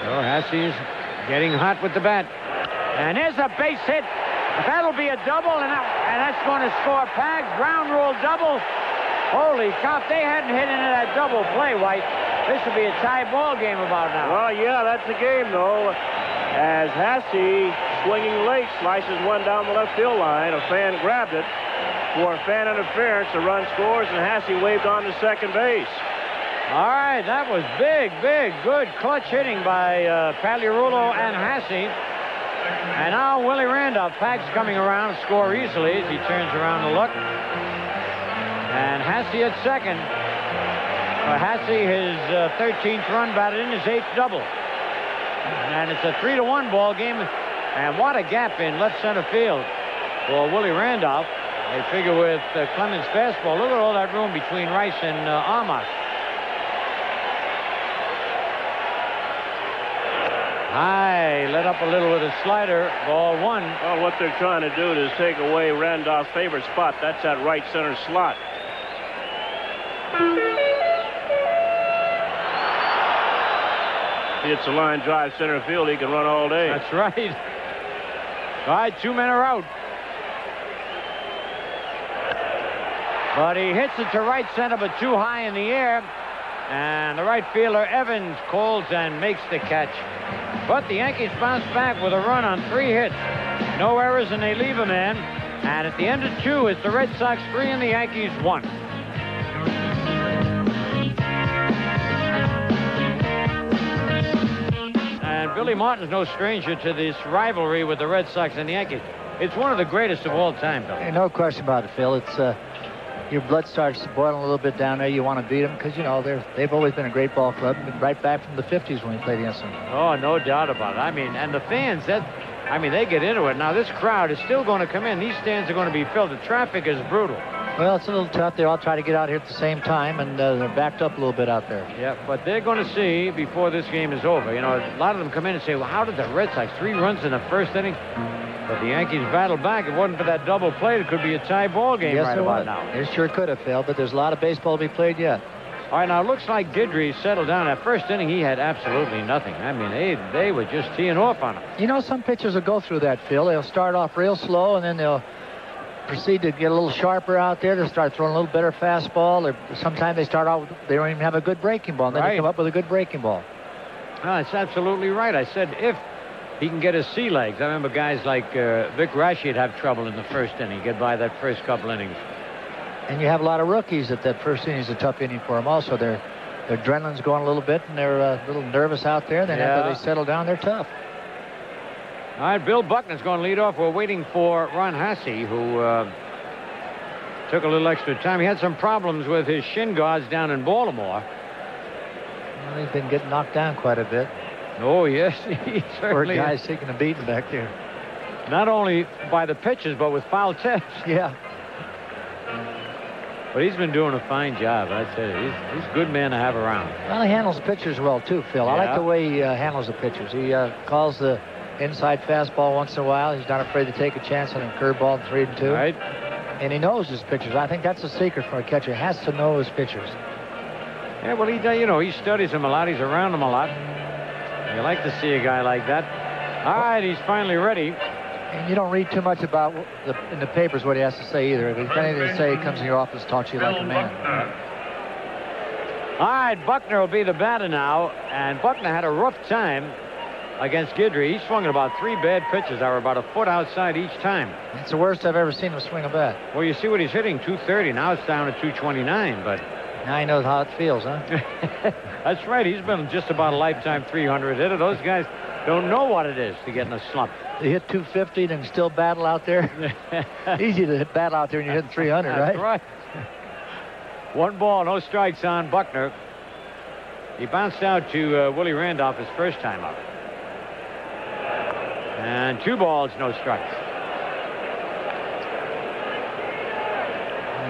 S3: So Hassey's getting hot with the bat. And there's a base hit. That'll be a double, and that's going to score Pags. Ground rule double. Holy cow, if they hadn't hit into that double play, White, this would be a tie ball game about now.
S1: Well, yeah, that's the game, though. As Hassey, swinging late, slices one down the left field line. A fan grabbed it for fan interference. The run scores, and Hassey waved on to second base.
S3: All right, that was big, good clutch hitting by Pagliarulo and Hassey. And now Willie Randolph. Pags coming around to score easily as he turns around to look. And Hassey at second. For Hassey, his 13th run batted in, his 8th double. And it's a 3-1 ball game. And what a gap in left center field for Willie Randolph. They figure with Clemens' fastball. Look at all that room between Rice and Amos. High, let up a little with a slider. Ball 1.
S1: Well, what they're trying to do is take away Randolph's favorite spot. That's that right center slot. He hits a line drive center field. He can run all day.
S3: That's right. All right, 2 men are out. But he hits it to right center, but too high in the air. And the right fielder, Evans, calls and makes the catch. But the Yankees bounce back with a run on 3 hits. No errors, and they leave a man. And at the end of 2, it's the Red Sox 3 and the Yankees 1. And Billy Martin's no stranger to this rivalry with the Red Sox and the Yankees. It's one of the greatest of all time, Billy.
S2: Hey, no question about it, Phil. It's your blood starts boiling a little bit down there. You want to beat them because, you know, they've always been a great ball club. Right back from the 50s when we played against them.
S3: Oh, no doubt about it. I mean, and the fans, they get into it. Now, this crowd is still going to come in. These stands are going to be filled. The traffic is brutal.
S2: Well, it's a little tough. They all try to get out here at the same time, and they're backed up a little bit out there.
S3: Yeah, but they're going to see before this game is over. You know, a lot of them come in and say, well, how did the Red Sox 3 runs in the first inning? But the Yankees battled back. If it wasn't for that double play, it could be a tie ball game right about now.
S2: It sure could have, Phil, but there's a lot of baseball to be played yet.
S3: All right, now it looks like Guidry settled down. That first inning, he had absolutely nothing. I mean, they were just teeing off on him.
S2: You know, some pitchers will go through that, Phil. They'll start off real slow, and then they'll proceed to get a little sharper out there. They'll start throwing a little better fastball. Or sometimes they start out, they don't even have a good breaking ball, and then they come up with a good breaking ball.
S3: No, that's absolutely right. I said if he can get his sea legs. I remember guys like Vic Raschi'd have trouble in the first inning, get by that first couple innings.
S2: And you have a lot of rookies that first inning is a tough inning for them also. Their adrenaline's going a little bit, and they're a little nervous out there. Then after they settle down, they're tough.
S3: All right, Bill Buckner's going to lead off. We're waiting for Ron Hassey, who took a little extra time. He had some problems with his shin guards down in Baltimore.
S2: Well, he's been getting knocked down quite a bit.
S3: Oh, yes, he certainly.
S2: Poor guy's taking a beating back there.
S3: Not only by the pitches, but with foul tips.
S2: Yeah.
S3: But he's been doing a fine job. I tell you, he's a good man to have around.
S2: Well, he handles pitchers well, too, Phil.
S3: Yeah.
S2: I like the way he handles the pitchers. He calls the inside fastball once in a while. He's not afraid to take a chance on a curveball 3-2.
S3: Right.
S2: And he knows his pitchers. I think that's a secret for a catcher. He has to know his pitchers.
S3: Yeah, well, he studies them a lot. He's around them a lot. You like to see a guy like that. All right, he's finally ready.
S2: And you don't read too much about in the papers what he has to say either. If he's got anything to say, he comes in your office, talks to you like a man.
S3: All right, Buckner will be the batter now, and Buckner had a rough time against Guidry. He swung at about 3 bad pitches that were about a foot outside each time.
S2: It's the worst I've ever seen him swing a bat.
S3: Well, you see what he's hitting, 230. Now it's down to 229, but...
S2: Now he knows how it feels, huh?
S3: That's right. He's been just about a lifetime 300 hitter. Those guys don't know what it is to get in a slump.
S2: You hit 250 and still battle out there. Easy to battle out there when you're hitting 300, right?
S3: That's right. 1 ball, no strikes on Buckner. He bounced out to Willie Randolph his first time up. And 2 balls, no strikes.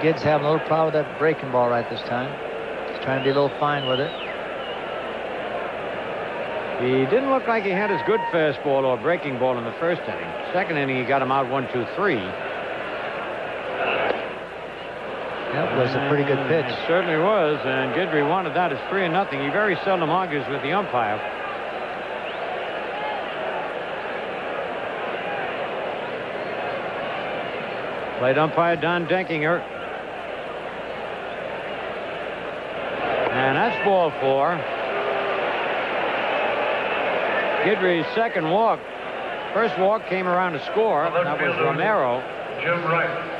S2: Gid's having a little problem with that breaking ball right this time. He's trying to be a little fine with it.
S3: He didn't look like he had his good fastball or breaking ball in the first inning. Second inning, he got him out 1-2-3.
S2: That was a pretty good pitch.
S3: It certainly was, and Guidry wanted that. It's 3-0. He very seldom argues with the umpire. Plate umpire Don Denkinger. And that's ball 4. Guidry's second walk. First walk came around to score. That was Romero.
S4: Jim Rice.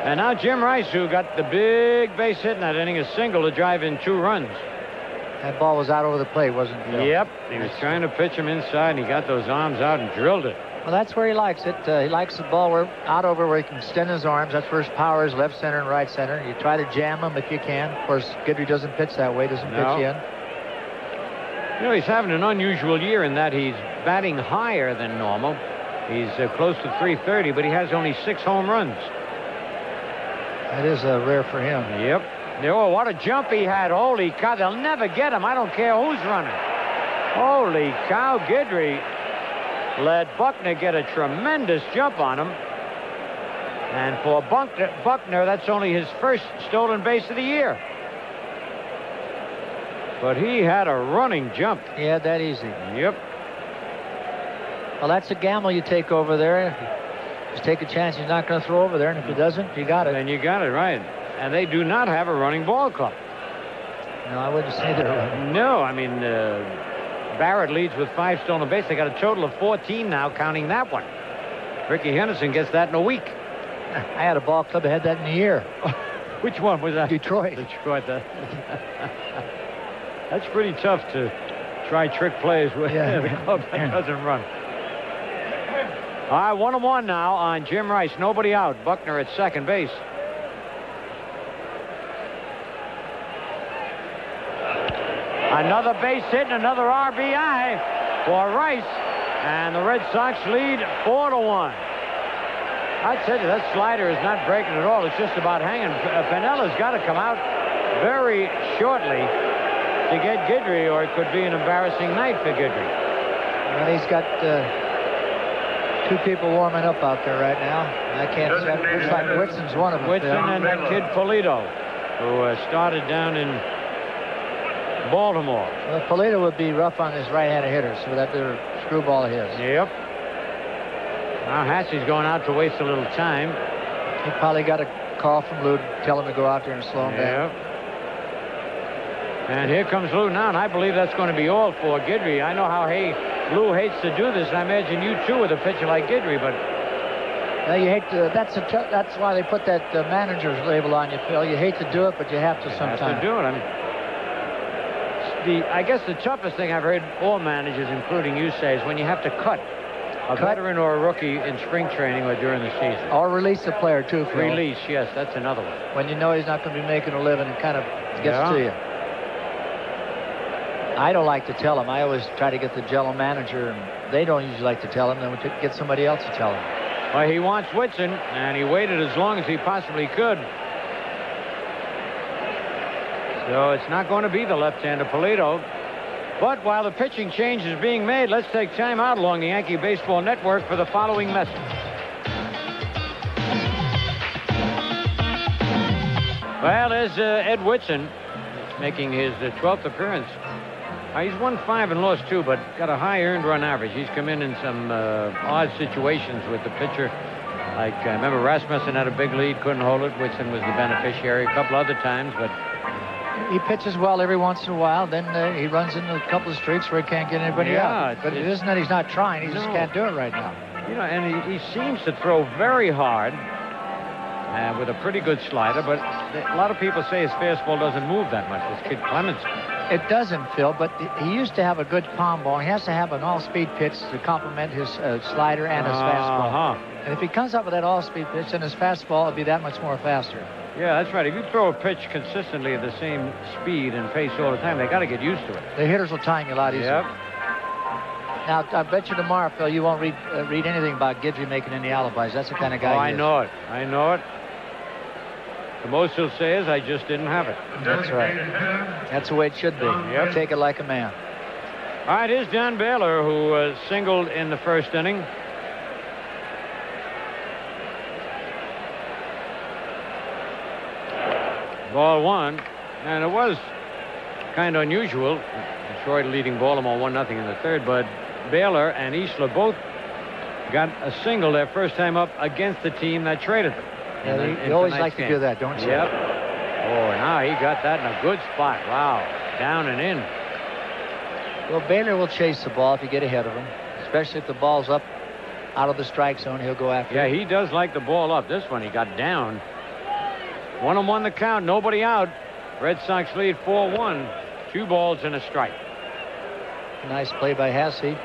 S3: And now Jim Rice, who got the big base hit in that inning, is single to drive in 2 runs.
S2: That ball was out over the plate, wasn't it?
S3: Yep. He was trying to pitch him inside, and he got those arms out and drilled it.
S2: Well, that's where he likes it. He likes the ball out over where he can extend his arms. That's where his power is, left center and right center. You try to jam him if you can. Of course, Guidry doesn't pitch that way, doesn't pitch in.
S3: You know, he's having an unusual year in that he's batting higher than normal. He's close to 330, but he has only 6 home runs.
S2: That is rare for him.
S3: Yep. Oh, what a jump he had. Holy cow, they'll never get him. I don't care who's running. Holy cow, Guidry let Buckner get a tremendous jump on him. And for Buckner, that's only his first stolen base of the year. But he had a running jump.
S2: Yeah, that easy.
S3: Yep.
S2: Well, that's a gamble you take over there. Just take a chance he's not going to throw over there, and if he doesn't, you got it.
S3: And you got it, right. And they do not have a running ball club.
S2: No, I wouldn't say they're running.
S3: No, I mean, Barrett leads with 5 stolen bases. They got a total of 14 now, counting that one. Ricky Henderson gets that in a week.
S2: I had a ball club that had that in a year.
S3: Which one was that?
S2: Detroit.
S3: Detroit. That's pretty tough to try trick plays with the club that doesn't run. All right, 1-1 now on Jim Rice. Nobody out. Buckner at second base. Another base hit and another RBI for Rice. And the Red Sox lead 4-1. I tell you, that slider is not breaking at all. It's just about hanging. Pinella's got to come out very shortly to get Guidry, or it could be an embarrassing night for Guidry.
S2: Well, he's got 2 people warming up out there right now. I can't say. Looks like Whitson's one of them.
S3: Whitson and that kid Polito, who started down in Baltimore.
S2: Well, Polito would be rough on his right-handed hitter, so that little screwball of his.
S3: Yep. Now Hatsie's going out to waste a little time.
S2: He probably got a call from Lou to tell him to go out there and slow him down.
S3: And here comes Lou now, and I believe that's going to be all for Guidry. I know how Lou hates to do this, and I imagine you too with a pitcher like Guidry, but...
S2: Well, you hate to... That's why they put that manager's label on you, Phil. You hate to do it, but you have to sometimes.
S3: You have to do it. I mean, I guess the toughest thing I've heard all managers, including you, say is when you have to cut a veteran or a rookie in spring training or during the season.
S2: Or release a player, too, Phil.
S3: Release, yes, that's another one.
S2: When you know he's not going to be making a living, it kind of gets to you. I don't like to tell him. I always try to get the general manager, and they don't usually like to tell him. Then we get somebody else to tell him.
S3: Well, he wants Whitson, and he waited as long as he possibly could. So it's not going to be the left-hander Polito. But while the pitching change is being made, let's take time out along the Yankee Baseball Network for the following message. Well, there's Ed Whitson making his 12th appearance He's won 5 and lost 2, but got a high earned run average. He's come in some odd situations with the pitcher. Like, I remember Rasmussen had a big lead, couldn't hold it. Whitson was the beneficiary a couple other times, but...
S2: He pitches well every once in a while. Then he runs into a couple of streaks where he can't get anybody out. But it isn't that he's not trying. He just can't do it right now.
S3: You know, and he seems to throw very hard with a pretty good slider. But a lot of people say his fastball doesn't move that much. This kid Clemens.
S2: It doesn't, Phil, but he used to have a good combo. He has to have an all-speed pitch to complement his slider and his fastball. And if he comes up with that all-speed pitch, then his fastball will be that much more faster.
S3: Yeah, that's right. If you throw a pitch consistently at the same speed and pace all the time, they got to get used to it.
S2: The hitters will time you a lot easier.
S3: Yep.
S2: Now, I bet you tomorrow, Phil, you won't read anything about Guidry making any alibis. That's the kind of guy he is.
S3: I know it. I know it. The most he'll say is, I just didn't have it.
S2: That's right. That's the way it should be.
S3: Yep.
S2: Take it like a man.
S3: All right, here's Don Baylor, who singled in the first inning. Ball 1, and it was kind of unusual. Detroit leading Baltimore 1-0 in the third, but Baylor and Eastler both got a single their first time up against the team that traded them.
S2: Yeah, you always like to do that, don't you?
S3: Yep. Oh, now he got that in a good spot. Wow. Down and in.
S2: Well, Baylor will chase the ball if you get ahead of him, especially if the ball's up out of the strike zone. He'll go after it.
S3: Yeah, he does like the ball up. This one he got down. 1-1 the count. Nobody out. Red Sox lead 4-1. 2 balls and a strike.
S2: Nice play by Hasse.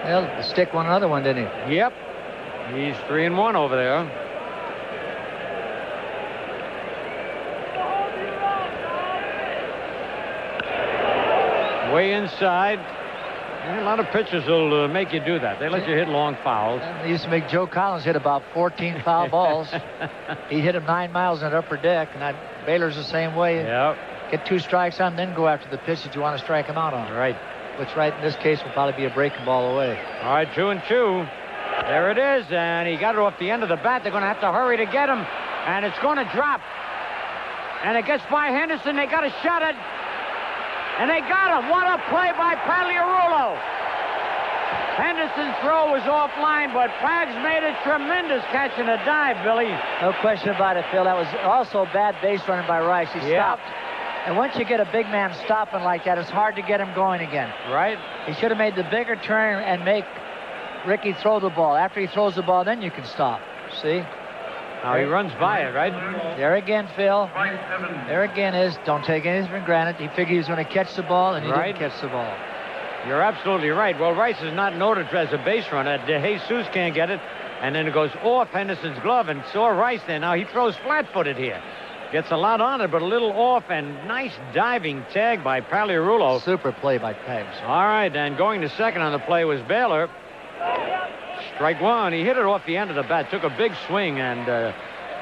S2: Well, the stick won another one, didn't he?
S3: Yep. He's 3-1 over there. Way inside. And a lot of pitchers will make you do that. They let you hit long fouls.
S2: They used to make Joe Collins hit about 14 foul balls. He hit him 9 miles in the upper deck, and Baylor's the same way.
S3: Yep.
S2: Get 2 strikes on, then go after the pitch that you want to strike him out on.
S3: Right.
S2: Which, right in this case, will probably be a breaking ball away.
S3: All right, 2-2. There it is, and he got it off the end of the bat. They're going to have to hurry to get him, and it's going to drop. And it gets by Henderson. They got to shut it. And they got him. What a play by Pagliarulo. Henderson's throw was offline, but Pags made a tremendous catch and a dive, Billy.
S2: No question about it, Phil. That was also bad base running by Rice. He stopped. And once you get a big man stopping like that, it's hard to get him going again.
S3: Right.
S2: He should have made the bigger turn and make Ricky throw the ball. After he throws the ball, then you can stop. See?
S3: Now he runs by it, right?
S2: There again, Phil. There again is, don't take anything for granted. He figured he was going to catch the ball, and he didn't catch the ball.
S3: You're absolutely right. Well, Rice is not noted as a base runner. De Jesus can't get it, and then it goes off Henderson's glove, and saw Rice there. Now he throws flat-footed here. Gets a lot on it, but a little off, and nice diving tag by Pagliarulo.
S2: Super play by Pags.
S3: All right, and going to second on the play was Baylor. Strike 1. He hit it off the end of the bat, took a big swing, and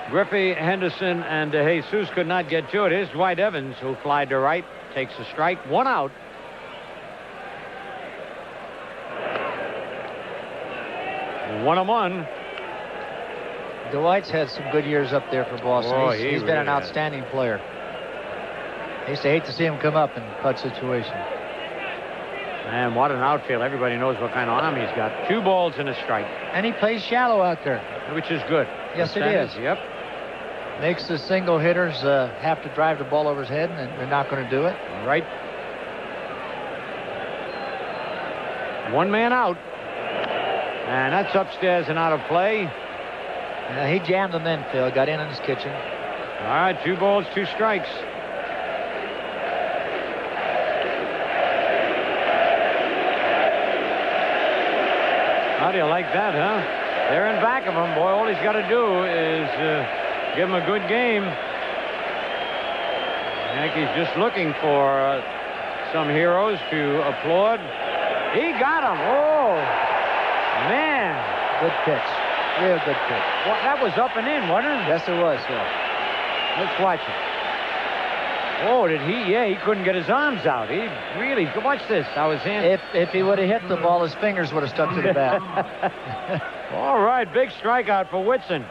S3: Griffey, Henderson, and De Jesus could not get to it. Here's Dwight Evans, who flied to right, takes a strike, 1 out. One on one.
S2: Dwight's had some good years up there for Boston.
S3: Oh,
S2: he's been an outstanding player. I used to hate to see him come up in clutch situation.
S3: Man, what an outfield. Everybody knows what kind of arm he's got. 2 balls and a strike.
S2: And he plays shallow out there.
S3: Which is good.
S2: Yes, it is.
S3: Yep.
S2: Makes the single hitters have to drive the ball over his head, and they're not going to do it.
S3: Right. 1 man out. And that's upstairs and out of play.
S2: He jammed them in, Phil. Got in his kitchen.
S3: All right, 2 balls, 2 strikes. How do you like that, huh? They're in back of him. Boy, all he's got to do is give him a good game. Yankees just looking for some heroes to applaud. He got him. Oh, man.
S2: Good pitch. Real good pitch.
S3: Well, that was up and in, wasn't it?
S2: Yes, it was, Phil.
S3: Let's watch it. Oh, did he? Yeah, he couldn't get his arms out. He really, watch this. How his hand.
S2: If he would have hit the ball, his fingers would have stuck to the bat.
S3: All right, big strikeout for Whitson.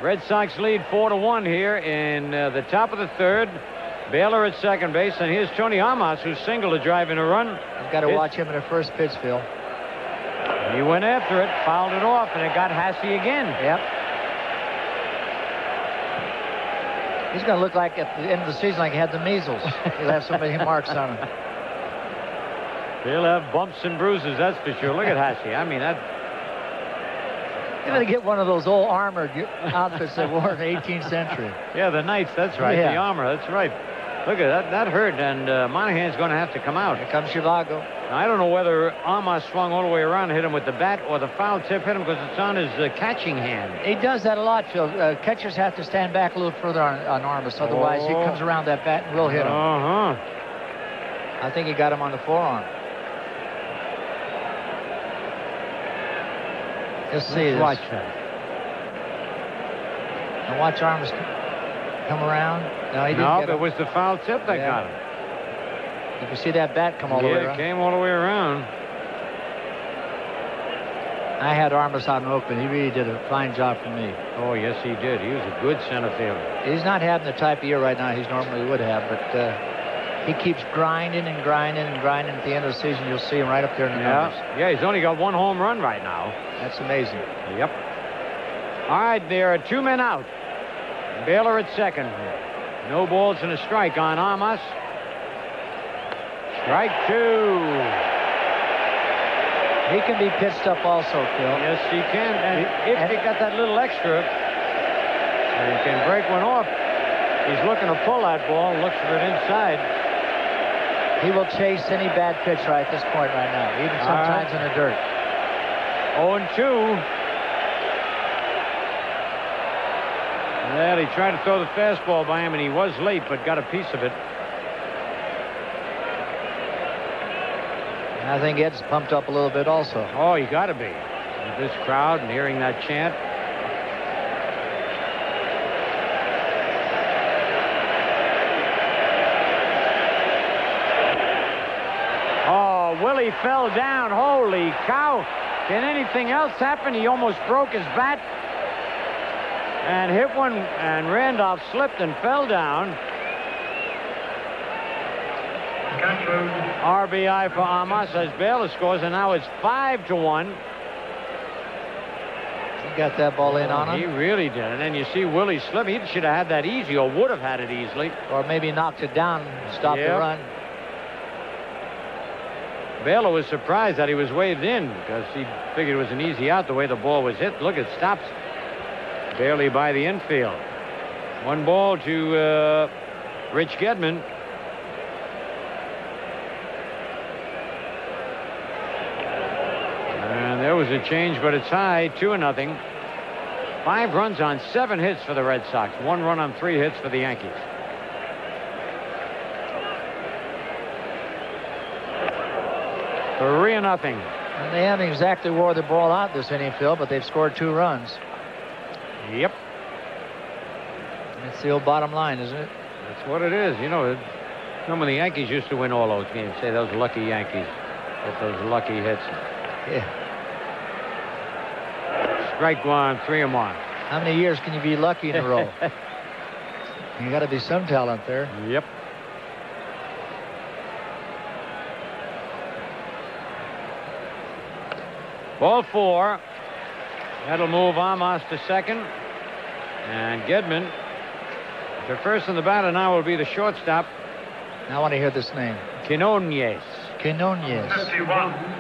S3: Red Sox lead 4-1 here in the top of the third. Baylor at second base, and here's Tony Armas, who's single to drive in a run.
S2: You've got to watch him in the first pitch, Phil.
S3: He went after it, fouled it off, and it got Hasse again.
S2: Yep. He's going to look like at the end of the season like he had the measles. He'll have so many marks on him.
S3: He'll have bumps and bruises, that's for sure. Look at Hasse. I mean, that...
S2: You're going to get one of those old armored outfits that wore in the 18th century.
S3: Yeah, the Knights, that's right.
S2: Yeah.
S3: The armor, that's right. Look at that. That hurt, and Monahan's going to have to come out.
S2: Here comes Chivago.
S3: Now, I don't know whether Armas swung all the way around and hit him with the bat or the foul tip hit him because it's on his catching hand.
S2: He does that a lot, Phil. Catchers have to stand back a little further on Armas. Otherwise, he comes around that bat and will hit him.
S3: Uh-huh.
S2: I think he got him on the forearm. Let's see this.
S3: Watch that.
S2: And watch Armas come around. No, he didn't
S3: No,
S2: get him.
S3: it was the foul tip that got him.
S2: You can see that bat come all the way
S3: Yeah,
S2: around.
S3: it came all the way around.
S2: I had Armas out in Oakland. He really did a fine job for me.
S3: Oh, yes, he did. He was a good center fielder.
S2: He's not having the type of year right now he's normally would have, but he keeps grinding and grinding and grinding. At the end of the season, you'll see him right up there in the numbers.
S3: Yeah, he's only got one home run right now.
S2: That's amazing.
S3: Yep. All right, there are 2 men out. Baylor at second. No balls and a strike on Armas. Strike 2.
S2: He can be pitched up also, Phil.
S3: Yes, he can. And if he got that little extra, he can break one off. He's looking to pull that ball, looks for it inside.
S2: He will chase any bad pitch right at this point right now, even sometimes in the dirt.
S3: 0-2. Well, he tried to throw the fastball by him, and he was late, but got a piece of it.
S2: And I think Ed's pumped up a little bit also.
S3: Oh, you got to be. With this crowd and hearing that chant. Oh, Willie fell down. Holy cow. Can anything else happen? He almost broke his bat and hit one, and Randolph slipped and fell down. RBI for Armas as Baylor scores, and now it's 5-1.
S2: He got that ball in on him.
S3: He really did. And then you see Willie slip. He should have had that easy, or would have had it easily.
S2: Or maybe knocked it down and stopped the run.
S3: Baylor was surprised that he was waved in because he figured it was an easy out the way the ball was hit. Look, it stops barely by the infield. 1 ball to Rich Gedman. And there was a change, but it's high, 2-0. 5 runs on 7 hits for the Red Sox. 1 run on 3 hits for the Yankees. Three and nothing.
S2: And they haven't exactly wore the ball out this inning, Phil, but they've scored 2 runs.
S3: Yep.
S2: It's the old bottom line, isn't it?
S3: That's what it is. You know, some of the Yankees used to win all those games. Say those lucky Yankees with those lucky hits.
S2: Yeah.
S3: Strike 1, 3-1.
S2: How many years can you be lucky in a row? You got to be some talent there.
S3: Yep. Ball 4. That'll move Armas to second. And Gedman to first, and the batter now will be the shortstop.
S2: I want to hear this name.
S3: Quinones.
S2: Quinones.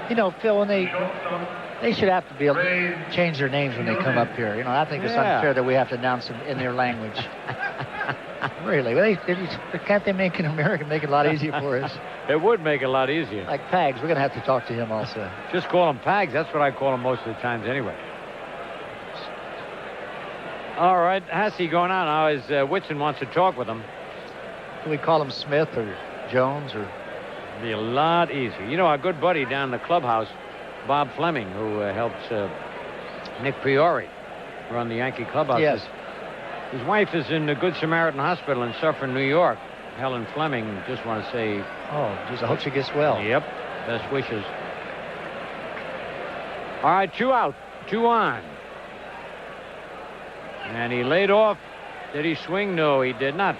S2: You know, Phil, when they should have to be able to change their names when they come up here. You know, I think it's unfair that we have to announce them in their language. Really? Can't they make an American make it a lot easier for us?
S3: It would make it a lot easier.
S2: Like Pags, we're going to have to talk to him also.
S3: Just call him Pags. That's what I call him most of the times anyway. All right, Hasse going on now as Whitson wants to talk with him.
S2: Do we call him Smith or Jones or?
S3: It'd be a lot easier. You know, our good buddy down in the clubhouse, Bob Fleming, who helps Nick Priori run the Yankee clubhouse.
S2: Yes.
S3: His wife is in the Good Samaritan Hospital in Suffern, New York. Helen Fleming, just want to say,
S2: oh, geez, I hope she gets well.
S3: Yep, best wishes. All right, 2 out, 2 on. And he laid off. Did he swing? No, he did not.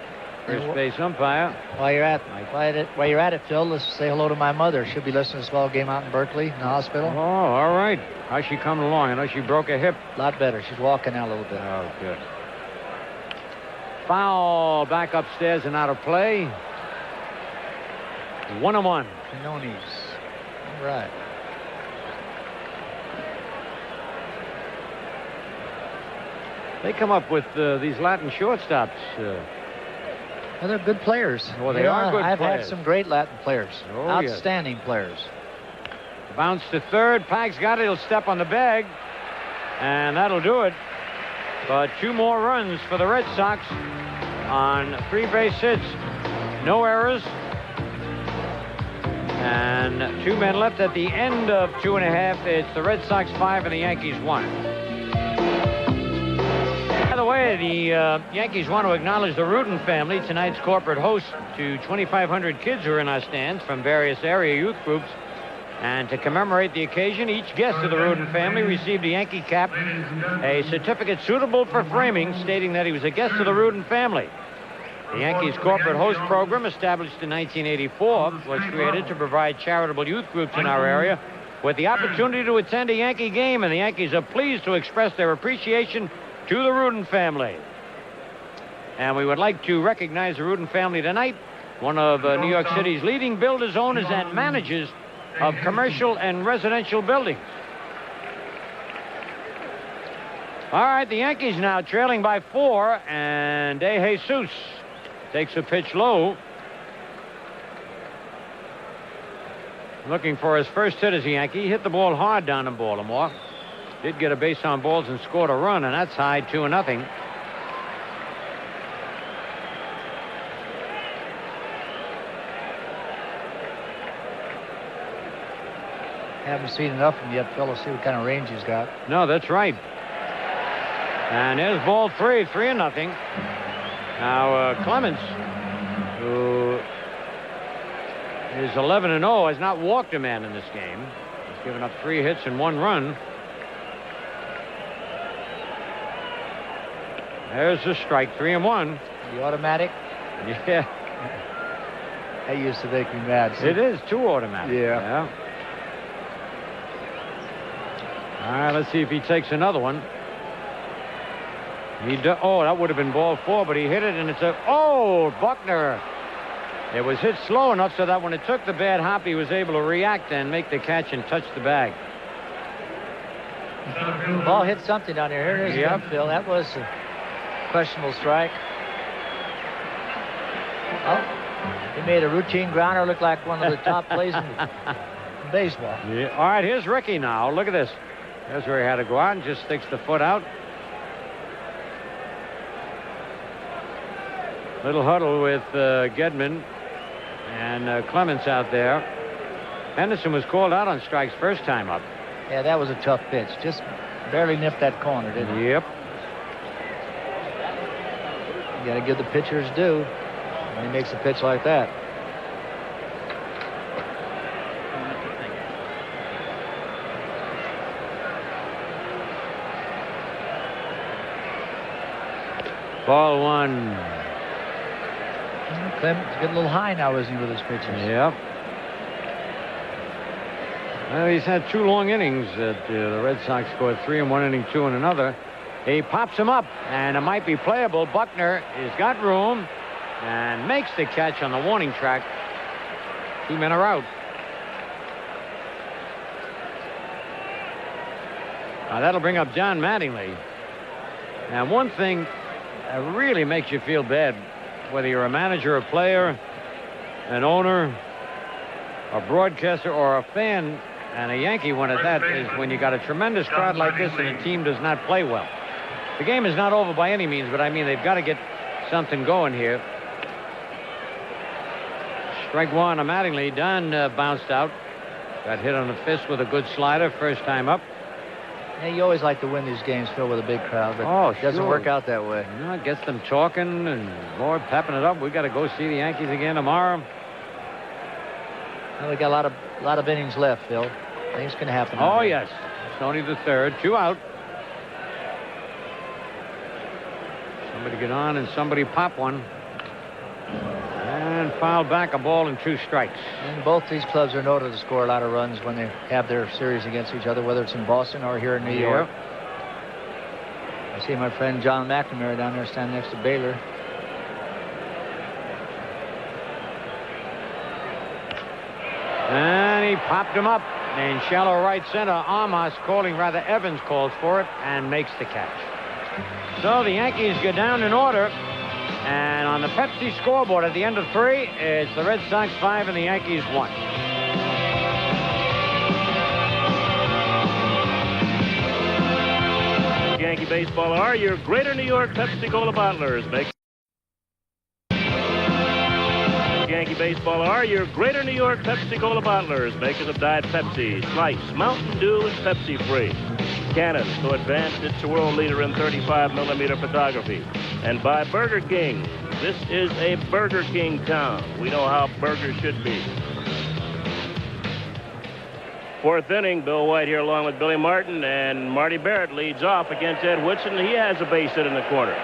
S3: First base umpire.
S2: While you're at it, Phil, let's say hello to my mother. She'll be listening to this ball game out in Berkeley in the hospital.
S3: Oh, all right. How's she coming along? I know she broke a hip.
S2: A lot better. She's walking out a little bit.
S3: Oh, good. Foul back upstairs and out of play. 1-1.
S2: Quinones. All right.
S3: They come up with these Latin shortstops.
S2: Well, they're good players.
S3: Well, they are good
S2: I've
S3: players.
S2: had some great Latin players.
S3: Oh,
S2: outstanding players.
S3: Bounce to third. Pag's got it. He'll step on the bag. And that'll do it. But 2 more runs for the Red Sox on 3 base hits. No errors. And 2 men left at the end of 2.5. It's the Red Sox 5 and the Yankees 1. By the way, the Yankees want to acknowledge the Rudin family, tonight's corporate host to 2,500 kids who are in our stands from various area youth groups. And to commemorate the occasion, each guest of the Rudin family received a Yankee cap, a certificate suitable for framing, stating that he was a guest of the Rudin family. The Yankees corporate host program, established in 1984, was created to provide charitable youth groups in our area with the opportunity to attend a Yankee game, and the Yankees are pleased to express their appreciation to the Rudin family. And we would like to recognize the Rudin family tonight, one of New York City's leading builders, owners, and managers of commercial and residential buildings. All right, the Yankees now trailing by 4, and De Jesus takes a pitch low. Looking for his first hit as a Yankee. He hit the ball hard down in Baltimore. Did get a base on balls and scored a run, and that's high 2-0.
S2: Haven't seen enough of him yet, Phil. Let's see what kind of range he's got.
S3: No, that's right. And there's ball 3, 3-0. Now, Clemens, who is 11-0, has not walked a man in this game. He's given up 3 hits and 1 run. There's a strike, 3-1.
S2: The automatic?
S3: Yeah.
S2: That used to make me mad. See?
S3: It is 2 automatic.
S2: Yeah.
S3: All right, let's see if he takes another one. Oh, that would have been ball 4, but he hit it, and it's Buckner. It was hit slow enough so that when it took the bad hop, he was able to react and make the catch and touch the bag.
S2: The ball hit something down there. Here it is again, Phil. That was a questionable strike. Oh, he made a routine grounder look like one of the top plays in baseball.
S3: Yeah. All right, here's Ricky now. Look at this. There's where he had to go out and just sticks the foot out. Little huddle with Gedman and Clemens out there. Henderson was called out on strikes first time up.
S2: Yeah, that was a tough pitch. Just barely nipped that corner, didn't he?
S3: Yep.
S2: You got to give the pitchers due when he makes a pitch like that.
S3: Ball 1.
S2: Clemens getting a little high now, isn't he, with his pitches?
S3: Yep. Well, he's had 2 long innings. The Red Sox scored 3 in 1 inning, 2 in another. He pops him up, and it might be playable. Buckner has got room and makes the catch on the warning track. 2 men are out. Now that'll bring up John Mattingly. And one thing that really makes you feel bad, whether you're a manager, a player, an owner, a broadcaster, or a fan, and a Yankee one at that, is when you got a tremendous crowd like this and the team does not play well. The game is not over by any means, but I mean, they've got to get something going here. Strike 1 on Mattingly. Dunn bounced out. Got hit on the fist with a good slider first time up.
S2: Yeah, you always like to win these games, Phil, with a big crowd, but it doesn't work out that way.
S3: You know, it gets them talking and more pepping it up. We got to go see the Yankees again tomorrow.
S2: Well, we got a lot of innings left, Phil. Things can happen.
S3: Oh, yes. Stoney the third. 2 out. Somebody get on and somebody pop one. And foul back, a ball and 2 strikes.
S2: And both these clubs are noted to score a lot of runs when they have their series against each other, whether it's in Boston or here in New York. I see my friend John McNamara down there standing next to Baylor.
S3: And he popped him up in shallow right center. Amos Evans calls for it and makes the catch. So the Yankees go down in order. And on the Pepsi scoreboard at the end of 3, it's the Red Sox 5 and the Yankees 1.
S1: Yankee Baseball are your Greater New York Pepsi-Cola bottlers. Yankee Baseball are your Greater New York Pepsi-Cola bottlers, makers of Diet Pepsi, Slice, Mountain Dew, and Pepsi Free. Canon, so advanced it's a world leader in 35mm photography. And by Burger King. This is a Burger King town. We know how burgers should be. 4th inning, Bill White here along with Billy Martin, and Marty Barrett leads off against Ed Whitson. He has a base hit in the corner.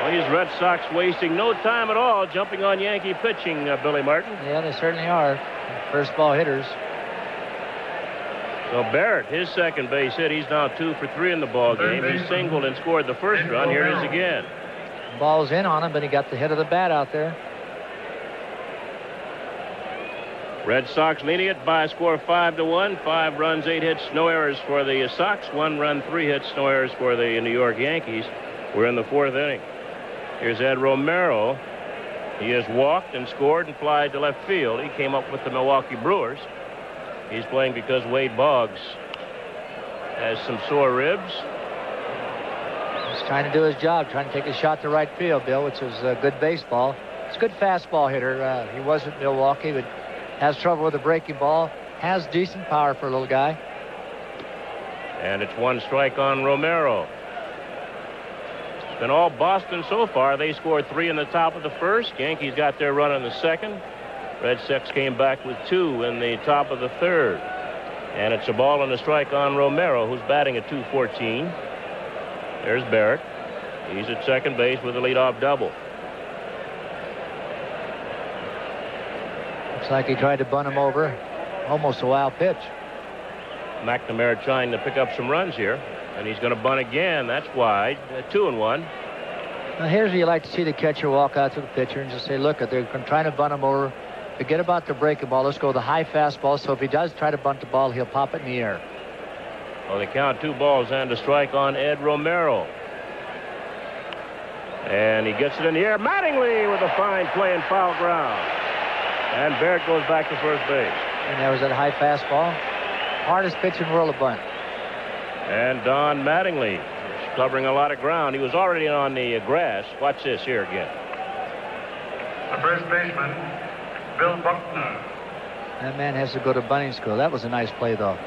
S1: Well, these Red Sox wasting no time at all jumping on Yankee pitching, Billy Martin.
S2: Yeah, they certainly are. First ball hitters.
S1: So Barrett, his second base hit, he's now 2 for 3 in the ball game. He singled and scored the first run. Here it is again.
S2: Ball's in on him, but he got the hit of the bat out there.
S1: Red Sox leading it by a score of 5-1. 5 runs, 8 hits, no errors for the Sox. 1 run, 3 hits, no errors for the New York Yankees. We're in the 4th inning. Here's Ed Romero. He has walked and scored and flied to left field. He came up with the Milwaukee Brewers. He's playing because Wade Boggs has some sore ribs.
S2: He's trying to do his job, trying to take a shot to right field, Bill, which is a good baseball. It's a good fastball hitter. He was at Milwaukee, but has trouble with the breaking ball. Has decent power for a little guy.
S1: And it's 1 strike on Romero. It's been all Boston so far. They scored 3 in the top of the first. Yankees got their run in the second. Red Sox came back with 2 in the top of the third. And it's a ball and a strike on Romero, who's batting at .214. There's Barrett. He's at second base with a leadoff double.
S2: Looks like he tried to bunt him over. Almost a wild pitch.
S1: McNamara trying to pick up some runs here. And he's going to bunt again. That's wide. 2-1.
S2: Now here's where you like to see the catcher walk out to the pitcher and just say, look, they're trying to bunt him over. Forget about the breaking ball. Let's go with the high fastball. So if he does try to bunt the ball, he'll pop it in the air.
S1: Well, they count 2 balls and a strike on Ed Romero. And he gets it in the air. Mattingly with a fine play and foul ground. And Barrett goes back to first base.
S2: And there was that high fastball. Hardest pitch in the world to bunt.
S1: And Don Mattingly is covering a lot of ground. He was already on the grass. Watch this here again.
S4: The first baseman, Bill Buckner.
S2: That man has to go to bunting school. That was a nice play, though.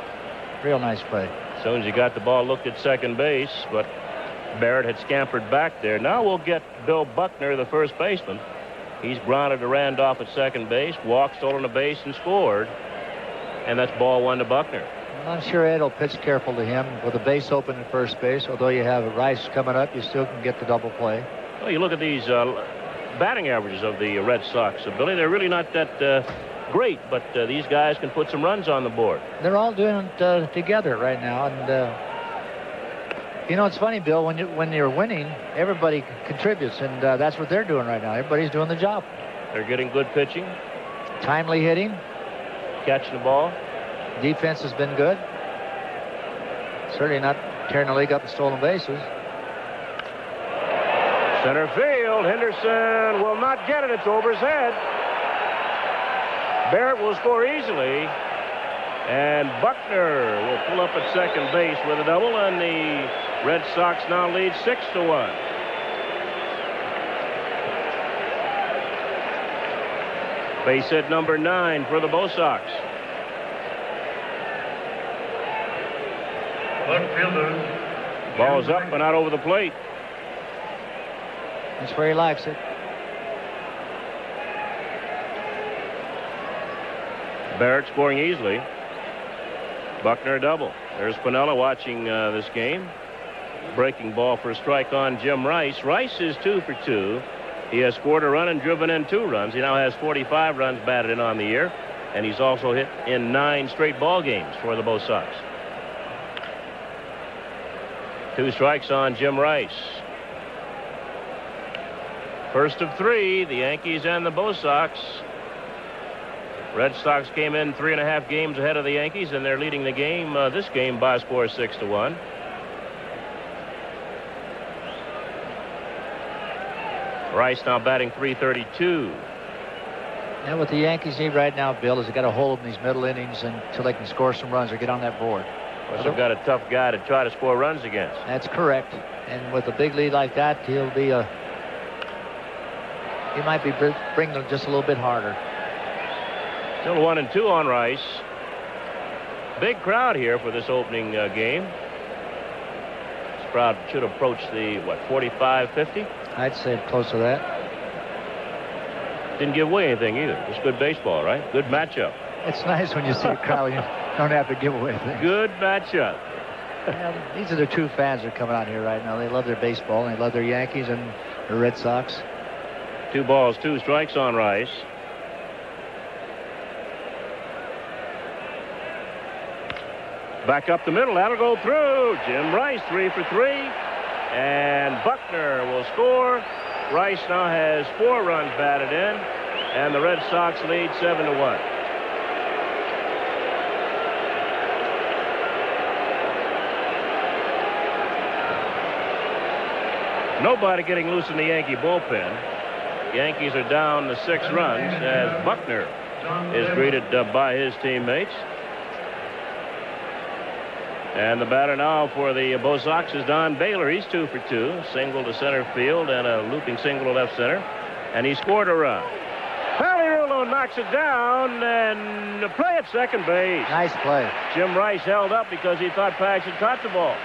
S2: Real nice play.
S1: As soon as he got the ball, looked at second base, but Barrett had scampered back there. Now we'll get Bill Buckner, the first baseman. He's grounded to Randolph at second base, walked, stolen a base, and scored. And that's ball 1 to Buckner.
S2: I'm sure Ed will pitch careful to him with a base open at first base. Although you have Rice coming up, you still can get the double play.
S1: Well, you look at these batting averages of the Red Sox, Billy. They're really not that great, but these guys can put some runs on the board.
S2: They're all doing it together right now. And, you know, it's funny, Bill, when you're winning, everybody contributes. And that's what they're doing right now. Everybody's doing the job.
S1: They're getting good pitching.
S2: Timely hitting.
S1: Catching the ball.
S2: Defense has been good. Certainly not tearing the league up in stolen bases.
S1: Center field. Henderson will not get it. It's over his head. Barrett will score easily. And Buckner will pull up at second base with a double. And the Red Sox now lead 6-1. Base hit number 9 for the Bo Sox.
S4: Left fielder.
S1: Ball's up and out over the plate.
S2: That's where he likes it.
S1: Barrett scoring easily. Buckner a double. There's Piniella watching this game. Breaking ball for a strike on Jim Rice. Rice is 2 for 2. He has scored a run and driven in 2 runs. He now has 45 runs batted in on the year, and he's also hit in 9 straight ball games for the Bo Sox. 2 strikes on Jim Rice. First of 3, the Yankees and the Bo Sox. Red Sox came in 3.5 games ahead of the Yankees, and they're leading the game, this game, by a score of 6-1. Rice now batting .332.
S2: And what the Yankees need right now, Bill, is they got to hold them these middle innings until they can score some runs or get on that board.
S1: Well, they've got a tough guy to try to score runs against.
S2: That's correct. And with a big lead like that, he might be bringing them just a little bit harder.
S1: Still 1-2 on Rice. Big crowd here for this opening game. This crowd should approach the, 45, 50?
S2: I'd say close to that.
S1: Didn't give away anything either. It's good baseball, right? Good matchup.
S2: It's nice when you see a crowd. You don't have to give away things.
S1: Good matchup.
S2: These are the true fans that are coming out here right now. They love their baseball, and they love their Yankees and the Red Sox.
S1: 2 balls, 2 strikes on Rice. Back up the middle. That'll go through. Jim Rice 3 for 3. And Buckner will score. Rice now has 4 runs batted in. And the Red Sox lead 7-1. Nobody getting loose in the Yankee bullpen. Yankees are down to 6 runs as Buckner is greeted by his teammates. And the batter now for the Bo Sox is Don Baylor. He's 2 for 2. Single to center field and a looping single to left center. And he scored a run. Pagliarulo knocks it down and a play at second base.
S2: Nice play.
S1: Jim Rice held up because he thought Pags had caught the ball.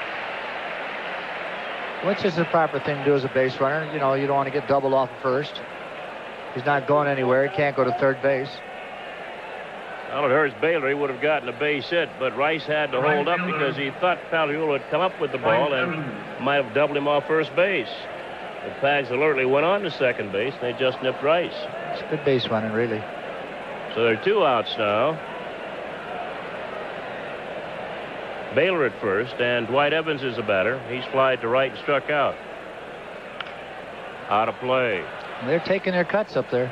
S2: Which is the proper thing to do as a base runner. You know, you don't want to get doubled off at first. He's not going anywhere. He can't go to third base.
S1: Well, it hurts Baylor. He would have gotten a base hit, but Rice had to hold up because he thought Pagliarulo had come up with the ball and might have doubled him off first base. The Pags alertly went on to second base, and they just nipped Rice.
S2: It's good base running, really.
S1: So there are 2 outs now. Baylor at first, and Dwight Evans is the batter. He's flied to right and struck out. Out of play.
S2: They're taking their cuts up there.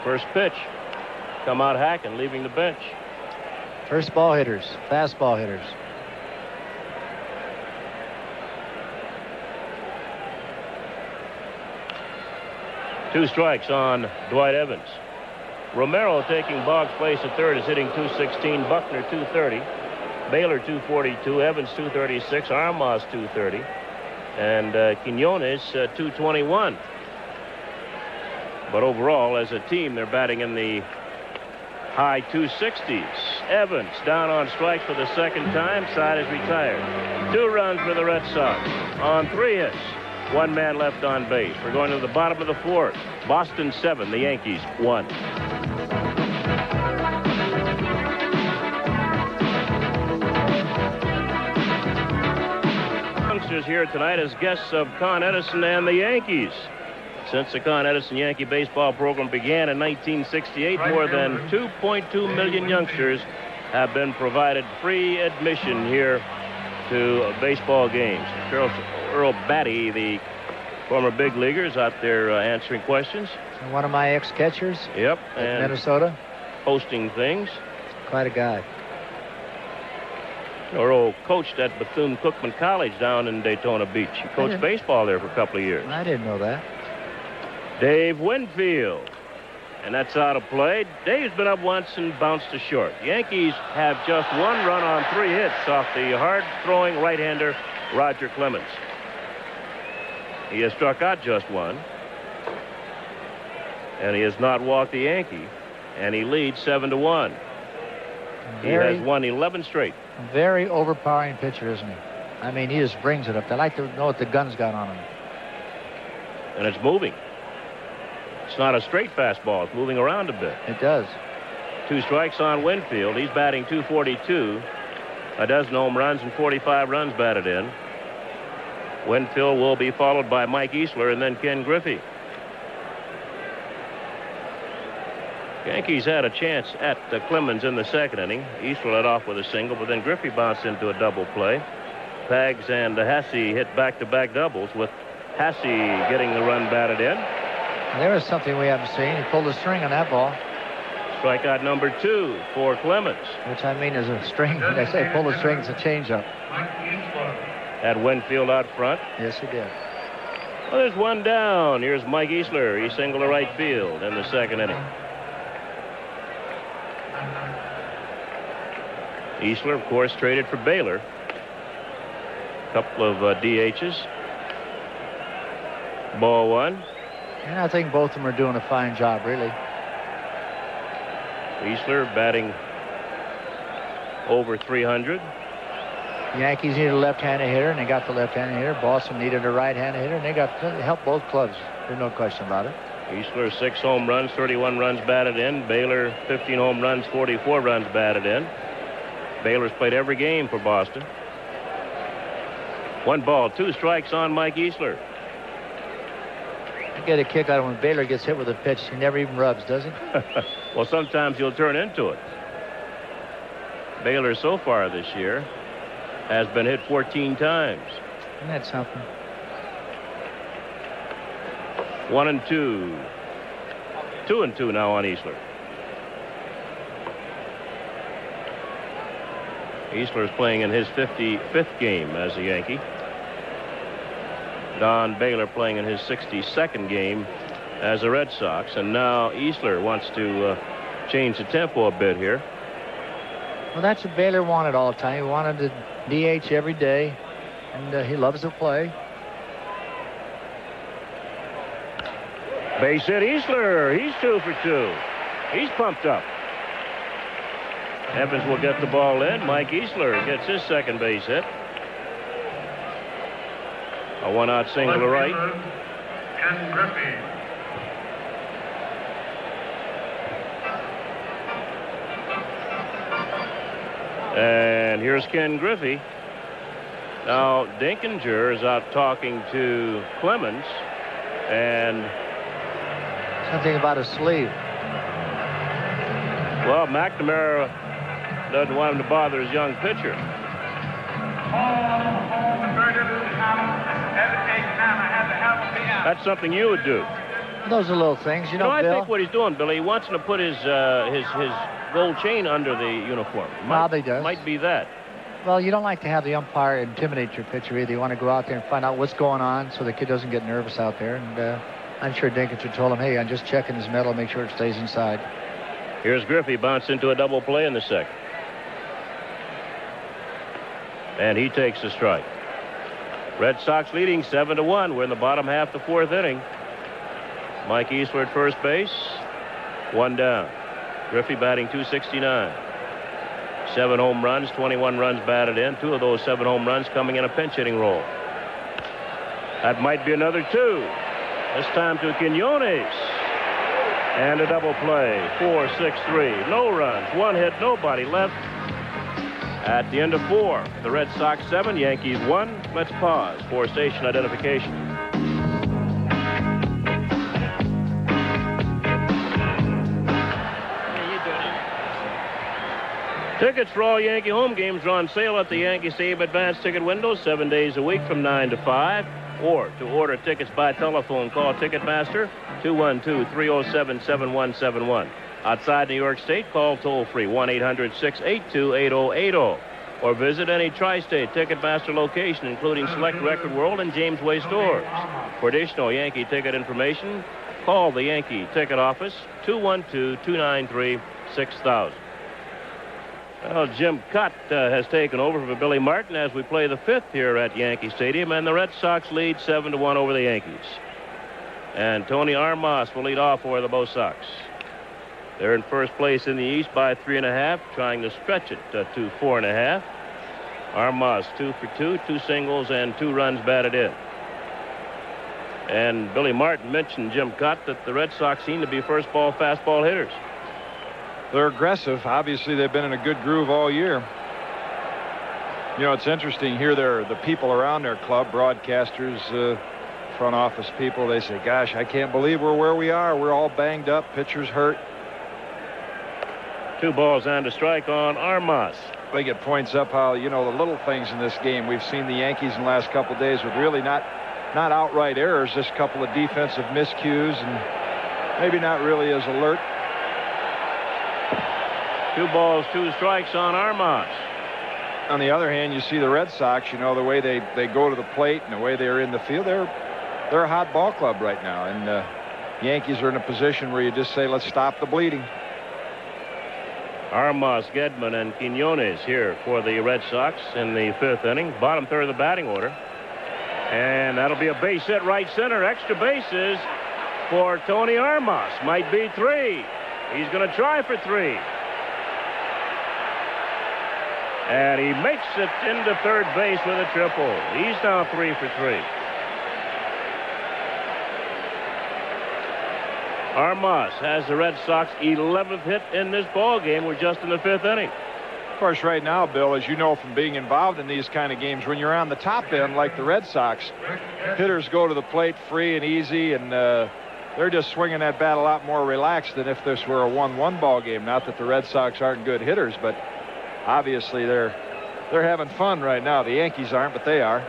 S1: First pitch. Come out hacking, leaving the bench.
S2: First ball hitters, fastball hitters.
S1: Two strikes on Dwight Evans. Romero taking Boggs' place at third is hitting .216. Buckner .230. Baylor .242. Evans .236. Armas .230. And Quinones .221. But overall, as a team, they're batting in the high 260s. Evans down on strikes for the second time. Side is retired. 2 runs for the Red Sox on 3 hits. 1 man left on base. We're going to the bottom of the 4th. Boston 7, the Yankees 1. Youngsters here tonight as guests of Con Edison and the Yankees. Since the Con Edison Yankee baseball program began in 1968, more than 2.2 million youngsters have been provided free admission here to baseball games. Earl Batty, the former big leaguer, is out there answering questions.
S2: And one of my ex-catchers.
S1: Yep.
S2: And Minnesota.
S1: Hosting things.
S2: Quite a guy.
S1: Earl coached at Bethune-Cookman College down in Daytona Beach. He coached baseball there for a couple of years.
S2: I didn't know that.
S1: Dave Winfield. And that's out of play. Dave's been up once and bounced to short. Yankees have just 1 run on 3 hits off the hard-throwing right-hander Roger Clemens. He has struck out just 1. And he has not walked the Yankee. And he leads 7-1. He has won 11 straight.
S2: Very overpowering pitcher, isn't he? I mean, he just brings it up. They like to know what the gun's got on him.
S1: And it's moving. It's not a straight fastball. It's moving around a bit.
S2: It does.
S1: 2 strikes on Winfield. He's batting .242. A dozen home runs and 45 runs batted in. Winfield will be followed by Mike Easler and then Ken Griffey. Yankees had a chance at Clemens in the second inning. Easler led off with a single, but then Griffey bounced into a double play. Pags and Hasse hit back-to-back doubles, with Hasse getting the run batted in.
S2: There was something we haven't seen. He pulled a string on that ball.
S1: Strikeout number 2 for Clemens.
S2: Which I mean is a string. When they say pull a string, it's a changeup.
S1: Had Winfield out front.
S2: Yes, he did.
S1: Well, there's one down. Here's Mike Easler. He singled to right field in the second inning. Easler, of course, traded for Baylor. Couple of DHs. Ball 1.
S2: And I think both of them are doing a fine job, really.
S1: Easler batting over 300.
S2: The Yankees needed a left-handed hitter, and they got the left-handed hitter. Boston needed a right-handed hitter, and they helped both clubs. There's no question about it.
S1: Easler, 6 home runs, 31 runs batted in. Baylor, 15 home runs, 44 runs batted in. Baylor's played every game for Boston. 1 ball, 2 strikes on Mike Easler.
S2: I get a kick out of when Baylor gets hit with a pitch. He never even rubs, does he?
S1: Well, sometimes he'll turn into it. Baylor so far this year has been hit 14 times.
S2: Isn't that something?
S1: 1-2. 2-2 now on Easler. Easler is playing in his 55th game as a Yankee. Don Baylor playing in his 62nd game as a Red Sox. And now Easler wants to change the tempo a bit here.
S2: Well, that's what Baylor wanted all the time. He wanted to DH every day, and he loves to play.
S1: Base hit Easler. He's 2 for 2. He's pumped up. Evans will get the ball in. Mike Easler gets his second base hit. A 1-out single to right.
S4: Ken Griffey.
S1: And here's Ken Griffey. Now, Dinkinger is out talking to Clemens, and
S2: something about a sleeve.
S1: Well, McNamara doesn't want him to bother his young pitcher. That's something you would do.
S2: Those are little things, you know,
S1: I
S2: Bill.
S1: think what he's doing, Billy, he wants him to put his gold chain under the uniform.
S2: Probably does.
S1: Might be that.
S2: Well, you don't like to have the umpire intimidate your pitcher either. You want to go out there and find out what's going on so the kid doesn't get nervous out there. And I'm sure Dinkinger told him, hey, I'm just checking his metal, make sure it stays inside.
S1: Here's Griffey, bounced into a double play in the second. And he takes a strike. Red Sox leading 7-1. We're in the bottom half of the 4th inning. Mike Easler at first base. 1 down. Griffey batting .269. 7 home runs, 21 runs batted in. 2 of those 7 home runs coming in a pinch hitting role. That might be another 2. This time to Quinones. And a double play. 4-6-3. No runs. 1 hit, nobody left. At the end of 4, the Red Sox 7, Yankees 1. Let's pause for station identification. Tickets for all Yankee home games are on sale at the Yankee Stadium advanced ticket window 7 days a week from 9 to 5. Or to order tickets by telephone, call Ticketmaster 212-307-7171. Outside New York State, call toll-free 1-800-682-8080. Or visit any tri-state Ticketmaster location, including select Record World and James Way stores. For additional Yankee ticket information, call the Yankee Ticket Office 212-293-6000. Well, Jim Cott has taken over for Billy Martin as we play the 5th here at Yankee Stadium, and the Red Sox lead 7-1 over the Yankees. And Tony Armas will lead off for the Bo Sox. They're in first place in the East by 3.5, trying to stretch it to 4.5. Armas 2 for 2, 2 singles and 2 runs batted in. And Billy Martin mentioned, Jim Cott, that the Red Sox seem to be first ball fastball hitters.
S5: They're aggressive. Obviously, they've been in a good groove all year. You know, it's interesting here. The people around their club, broadcasters, front office people, they say, gosh, I can't believe we're where we are. We're all banged up. Pitchers hurt.
S1: 2 balls and a strike on Armas.
S5: I think it points up how, you know, the little things in this game. We've seen the Yankees in the last couple of days with really not outright errors, just a couple of defensive miscues and maybe not really as alert.
S1: 2 balls, 2 strikes on Armas.
S5: On the other hand, you see the Red Sox, you know, the way they go to the plate and the way they're in the field. They're a hot ball club right now. And Yankees are in a position where you just say, let's stop the bleeding.
S1: Armas, Gedman, and Quinones here for the Red Sox in the 5th inning. Bottom third of the batting order. And that'll be a base hit right center. Extra bases for Tony Armas. Might be 3. He's going to try for 3. And he makes it into third base with a triple. He's now 3 for 3. Armas has the Red Sox 11th hit in this ball game. We're just in the 5th inning.
S5: Of course, right now, Bill, as you know from being involved in these kind of games, when you're on the top end like the Red Sox, hitters go to the plate free and easy, and they're just swinging that bat a lot more relaxed than if this were a 1-1 ball game. Not that the Red Sox aren't good hitters, but obviously they're having fun right now. The Yankees aren't, but they are.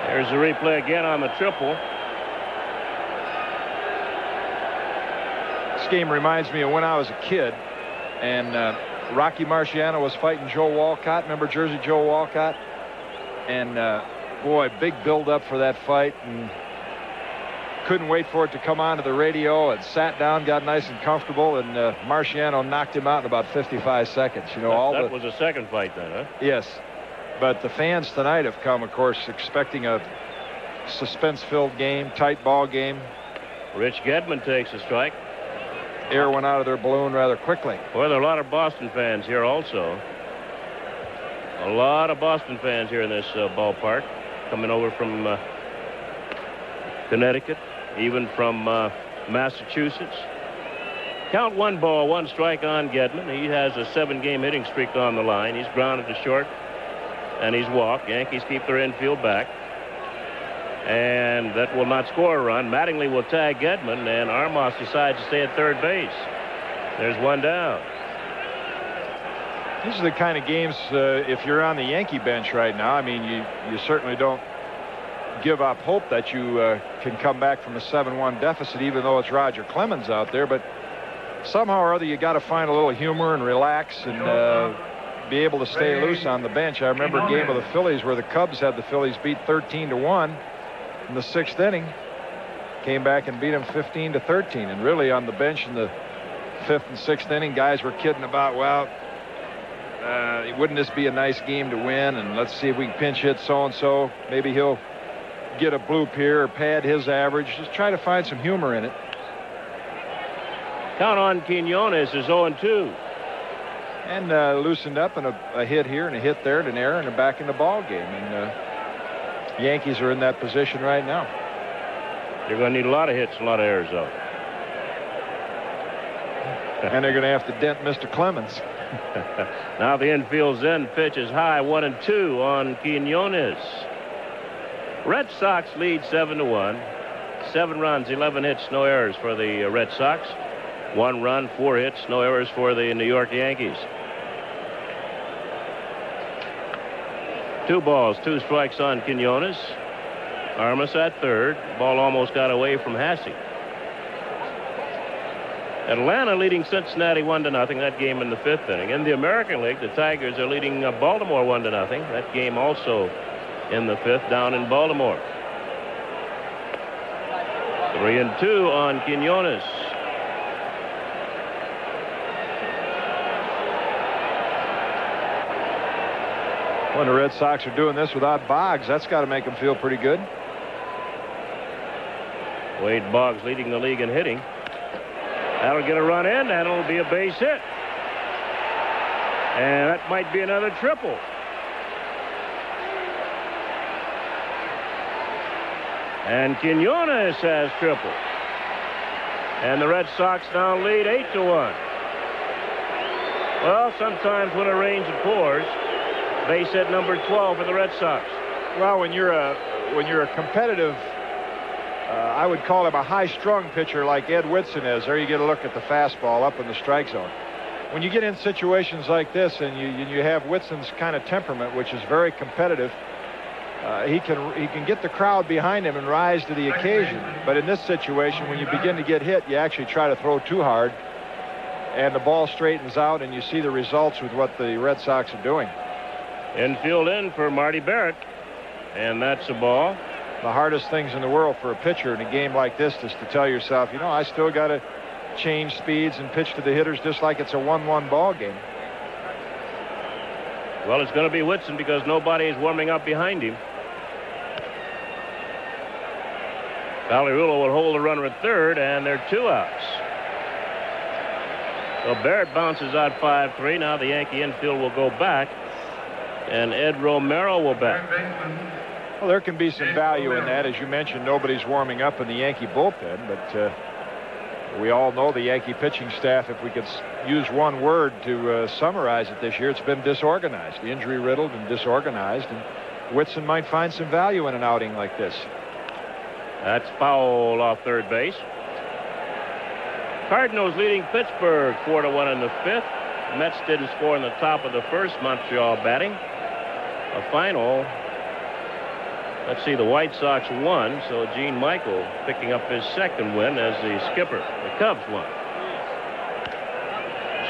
S1: There's a replay again on the triple.
S5: This game reminds me of when I was a kid, and Rocky Marciano was fighting Joe Walcott. Remember Jersey Joe Walcott? And boy, big build-up for that fight, and couldn't wait for it to come on to the radio, and sat down, got nice and comfortable, and Marciano knocked him out in about 55 seconds. You know,
S1: that was a second fight then, huh?
S5: Yes, but the fans tonight have come, of course, expecting a suspense-filled game, tight ball game.
S1: Rich Gedman takes a strike.
S5: Air went out of their balloon rather quickly.
S1: Well, there are a lot of Boston fans here also. A lot of Boston fans here in this ballpark, coming over from Connecticut, even from Massachusetts. Count 1 ball, 1 strike on Gedman. He has a 7-game hitting streak on the line. He's grounded to short, and he's walked. Yankees keep their infield back. And that will not score a run. Mattingly will tag Gedman, and Armas decides to stay at third base. There's 1 down.
S5: These are the kind of games, if you're on the Yankee bench right now, I mean, you certainly don't give up hope that you can come back from a 7-1 deficit, even though it's Roger Clemens out there. But somehow or other, you got to find a little humor and relax and be able to stay loose on the bench. I remember a game of the Phillies where the Cubs had the Phillies beat 13-1 in the 6th inning. Came back and beat them 15-13. And really on the bench in the 5th and 6th inning, guys were kidding about, well, wouldn't this be a nice game to win? And let's see if we can pinch hit so-and-so. Maybe he'll get a bloop here or pad his average. Just try to find some humor in it.
S1: Count on Quinones is 0-2.
S5: And loosened up, and a hit here and a hit there and an error and a back in the ball game. And Yankees are in that position right now.
S1: They're going to need a lot of hits and a lot of errors, though.
S5: And they're going to have to dent Mr. Clemens.
S1: Now the infield's in. Pitch is high, 1-2 on Quinones. Red Sox lead 7-1. 7 runs, 11 hits, no errors for the Red Sox. 1 run, 4 hits, no errors for the New York Yankees. 2 balls, 2 strikes on Quinones. Armas at third. Ball almost got away from Hasse. Atlanta leading Cincinnati 1-0. That game in the 5th inning. In the American League, the Tigers are leading Baltimore 1-0. That game also in the 5th down in Baltimore. 3-2 on Quinones.
S5: When the Red Sox are doing this without Boggs, that's got to make them feel pretty good.
S1: Wade Boggs leading the league in hitting. That'll get a run in, and it'll be a base hit. And that might be another triple. And Quinones has triple. And the Red Sox now lead 8-1. Well, sometimes when it rains it pours. Base hit number 12 for the Red Sox.
S5: Well, when you're a competitive, I would call him a high-strung pitcher like Ed Whitson is. There you get a look at the fastball up in the strike zone. When you get in situations like this and you have Whitson's kind of temperament, which is very competitive, he can get the crowd behind him and rise to the occasion. But in this situation, when you begin to get hit, you actually try to throw too hard, and the ball straightens out, and you see the results with what the Red Sox are doing.
S1: Infield in for Marty Barrett, and that's a ball.
S5: The hardest things in the world for a pitcher in a game like this is to tell yourself, you know, I still got to change speeds and pitch to the hitters just like it's a 1-1 ball game.
S1: Well, it's going to be Whitson because nobody is warming up behind him. Valerulo will hold the runner at third, and there are 2 outs. So Barrett bounces out 5-3. Now the Yankee infield will go back, and Ed Romero will bat.
S5: Well, there can be some value in that. As you mentioned, nobody's warming up in the Yankee bullpen, but we all know the Yankee pitching staff, if we could use one word to summarize it this year, it's been disorganized, injury-riddled and disorganized, and Whitson might find some value in an outing like this.
S1: That's foul off third base. Cardinals leading Pittsburgh 4-1 in the 5th. Mets didn't score in the top of the 1st. Montreal batting. A final. Let's see, the White Sox won, so Gene Michael picking up his 2nd win as the skipper. The Cubs won.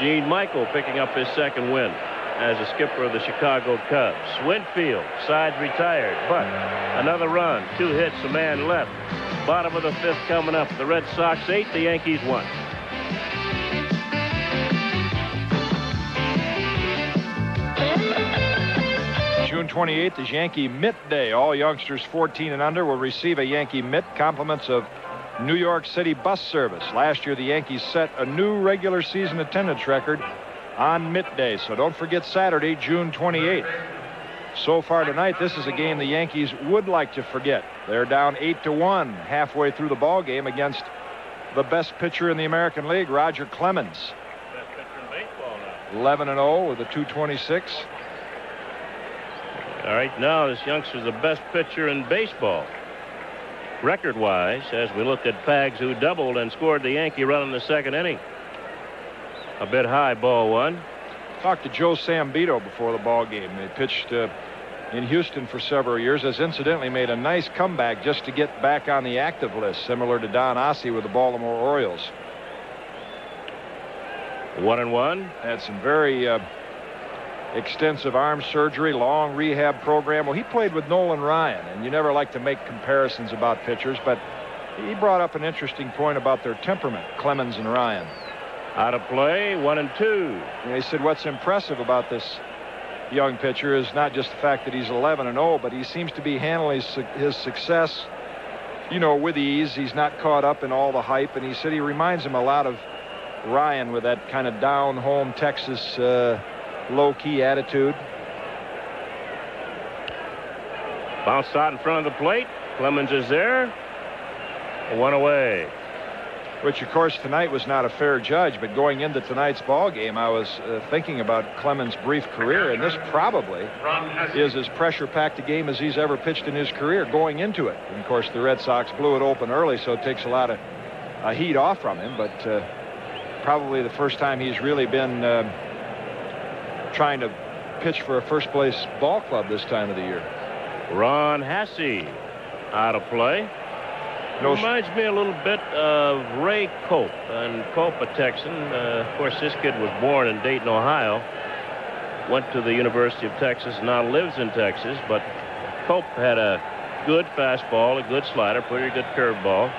S1: Gene Michael picking up his 2nd win as the skipper of the Chicago Cubs. Winfield, sides retired, but another run, 2 hits, a man left. Bottom of the 5th coming up. The Red Sox 8, the Yankees 1.
S5: June 28th is Yankee Mitt Day. All youngsters 14 and under will receive a Yankee mitt, compliments of New York City bus service. Last year, the Yankees set a new regular season attendance record on Mitt Day. So don't forget Saturday, June 28th. So far tonight, this is a game the Yankees would like to forget. They're down 8-1 halfway through the ball game against the best pitcher in the American League, Roger Clemens.
S1: Best pitcher in baseball now.
S5: 11-0 with a 2.26.
S1: All right, now this youngster's the best pitcher in baseball, record-wise, as we looked at Pags, who doubled and scored the Yankee run in the 2nd inning. A bit high, ball 1.
S5: Talked to Joe Sambito before the ball game. They pitched in Houston for several years, has incidentally made a nice comeback just to get back on the active list, similar to Don Ossie with the Baltimore Orioles.
S1: 1-1.
S5: Had some very extensive arm surgery, long rehab program. Well, he played with Nolan Ryan, and you never like to make comparisons about pitchers, but he brought up an interesting point about their temperament, Clemens and Ryan.
S1: Out of play, 1-2.
S5: And he said what's impressive about this young pitcher is not just the fact that he's 11-0, but he seems to be handling his success, you know, with ease. He's not caught up in all the hype, and he said he reminds him a lot of Ryan with that kind of down-home Texas low-key attitude.
S1: Bounced out in front of the plate. Clemens is there. 1 away.
S5: Which, of course, tonight was not a fair judge, but going into tonight's ball game, I was thinking about Clemens' brief career, and this probably is as pressure-packed a game as he's ever pitched in his career going into it. And, of course, the Red Sox blew it open early, so it takes a lot of heat off from him, but probably the first time he's really been trying to pitch for a first-place ball club this time of the year.
S1: Ron Hasse out of play. Reminds me a little bit of Ray Cope. And Cope, a Texan. Of course, this kid was born in Dayton, Ohio. Went to the University of Texas, now lives in Texas. But Cope had a good fastball, a good slider, pretty good curveball.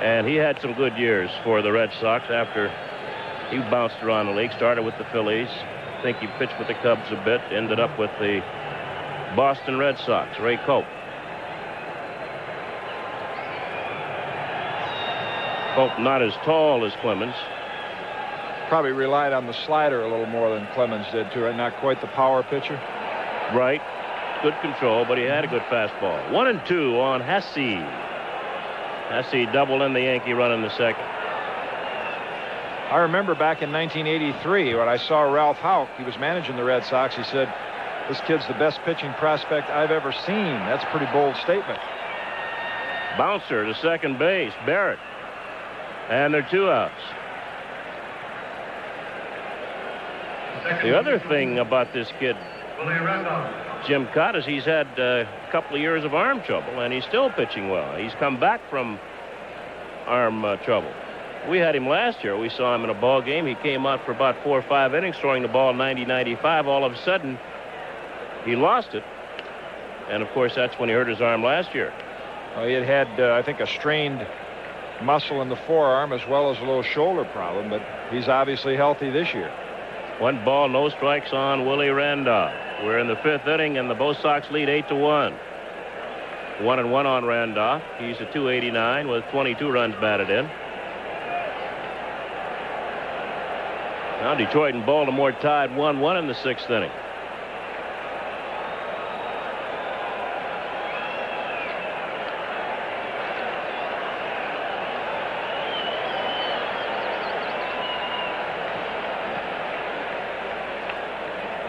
S1: And he had some good years for the Red Sox after he bounced around the league. Started with the Phillies. I think he pitched with the Cubs a bit. Ended up with the Boston Red Sox. Ray Cope. Hope not as tall as Clemens.
S5: Probably relied on the slider a little more than Clemens did, too, right? Not quite the power pitcher.
S1: Right. Good control, but he had a good fastball. 1-2 on Hesse. Hesse doubled in the Yankee run in the second.
S5: I remember back in 1983 when I saw Ralph Houck. He was managing the Red Sox. He said, "This kid's the best pitching prospect I've ever seen." That's a pretty bold statement.
S1: Bouncer to second base, Barrett. And they're 2 outs. The other thing about this kid, Jim Cott, is he's had a couple of years of arm trouble, and he's still pitching well. He's come back from arm trouble. We had him last year. We saw him in a ball game. He came out for about 4 or 5 innings, throwing the ball 90-95. All of a sudden, he lost it. And, of course, that's when he hurt his arm last year.
S5: Well, he had, I think, a strained muscle in the forearm as well as a little shoulder problem, but he's obviously healthy this year.
S1: 1 ball, no strikes on Willie Randolph. We're in the 5th inning, and the Bo Sox lead 8-1. 1-1 on Randolph. He's a .289 with 22 runs batted in. Now Detroit and Baltimore tied 1-1 in the 6th inning.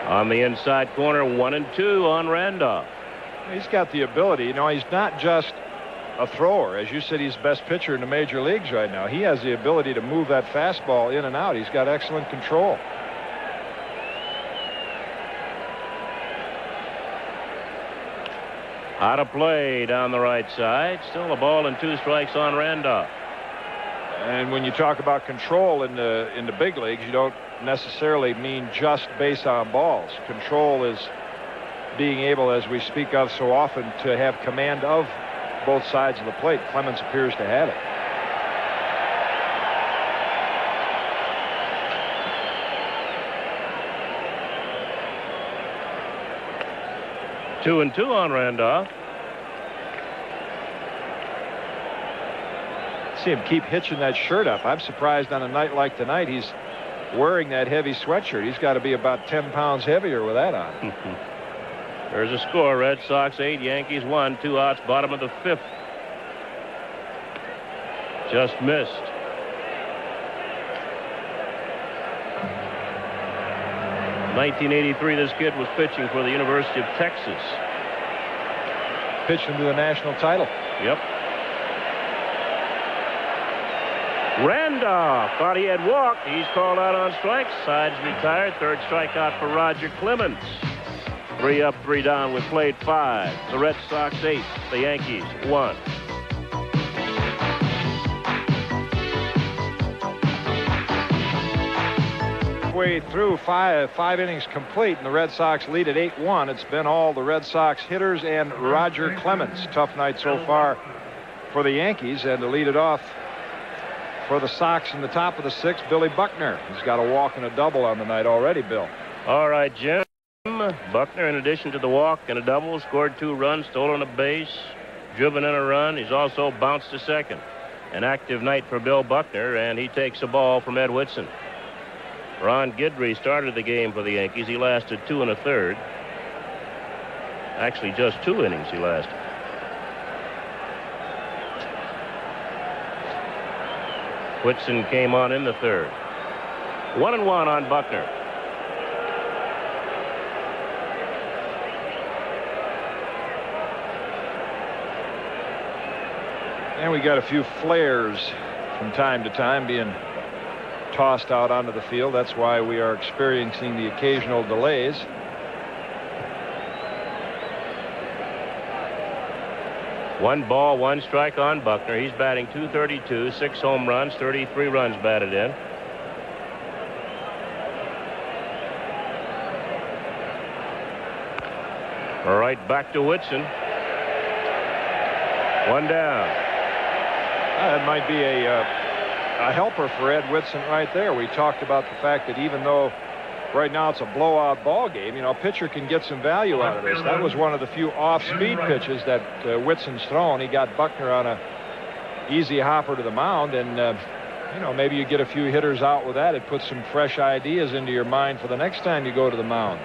S1: On the inside corner, 1-2 on Randolph.
S5: He's got the ability. You know, he's not just a thrower. As you said, he's the best pitcher in the major leagues right now. He has the ability to move that fastball in and out. He's got excellent control.
S1: Out of play down the right side. Still a ball and 2 strikes on Randolph.
S5: And when you talk about control in the big leagues, you don't necessarily mean just base on balls. Control is being able, as we speak of so often, to have command of both sides of the plate. Clemens appears to have it.
S1: Two and 2 on Randolph.
S5: See him keep hitching that shirt up. I'm surprised on a night like tonight he's wearing that heavy sweatshirt. He's got to be about 10 pounds heavier with that on.
S1: There's a score. Red Sox 8, Yankees 1. 2 outs, bottom of the 5th. Just missed. In 1983, this kid was pitching for the University of Texas.
S5: Pitched him to the national title.
S1: Yep. Randolph thought he had walked. He's called out on strikes. Sides retired. 3rd strikeout for Roger Clemens. 3 up, 3 down with played 5. The Red Sox 8. The Yankees 1.
S5: Way through five innings complete, and the Red Sox lead at 8-1. It's been all the Red Sox hitters and Roger Clemens. Tough night so far for the Yankees, and to lead it off for the Sox in the top of the 6th, Billy Buckner. He's got a walk and a double on the night already, Bill.
S1: All right, Jim. Buckner, in addition to the walk and a double, scored 2 runs, stolen a base, driven in a run. He's also bounced to second. An active night for Bill Buckner, and he takes a ball from Ed Whitson. Ron Guidry started the game for the Yankees. He lasted 2 1/3. Actually, just 2 innings he lasted. Whitson came on in the 3rd. 1-1 on Buckner.
S5: And we got a few flares from time to time being tossed out onto the field. That's why we are experiencing the occasional delays.
S1: One ball, 1 strike on Buckner. He's batting .232, 6 home runs, 33 runs batted in. All right, back to Whitson. 1 down.
S5: That might be a helper for Ed Whitson right there. We talked about the fact that even though right now it's a blowout ball game, you know, a pitcher can get some value out of this. That was one of the few off-speed pitches that Whitson's thrown. He got Buckner on a easy hopper to the mound, and you know, maybe you get a few hitters out with that. It puts some fresh ideas into your mind for the next time you go to the mound.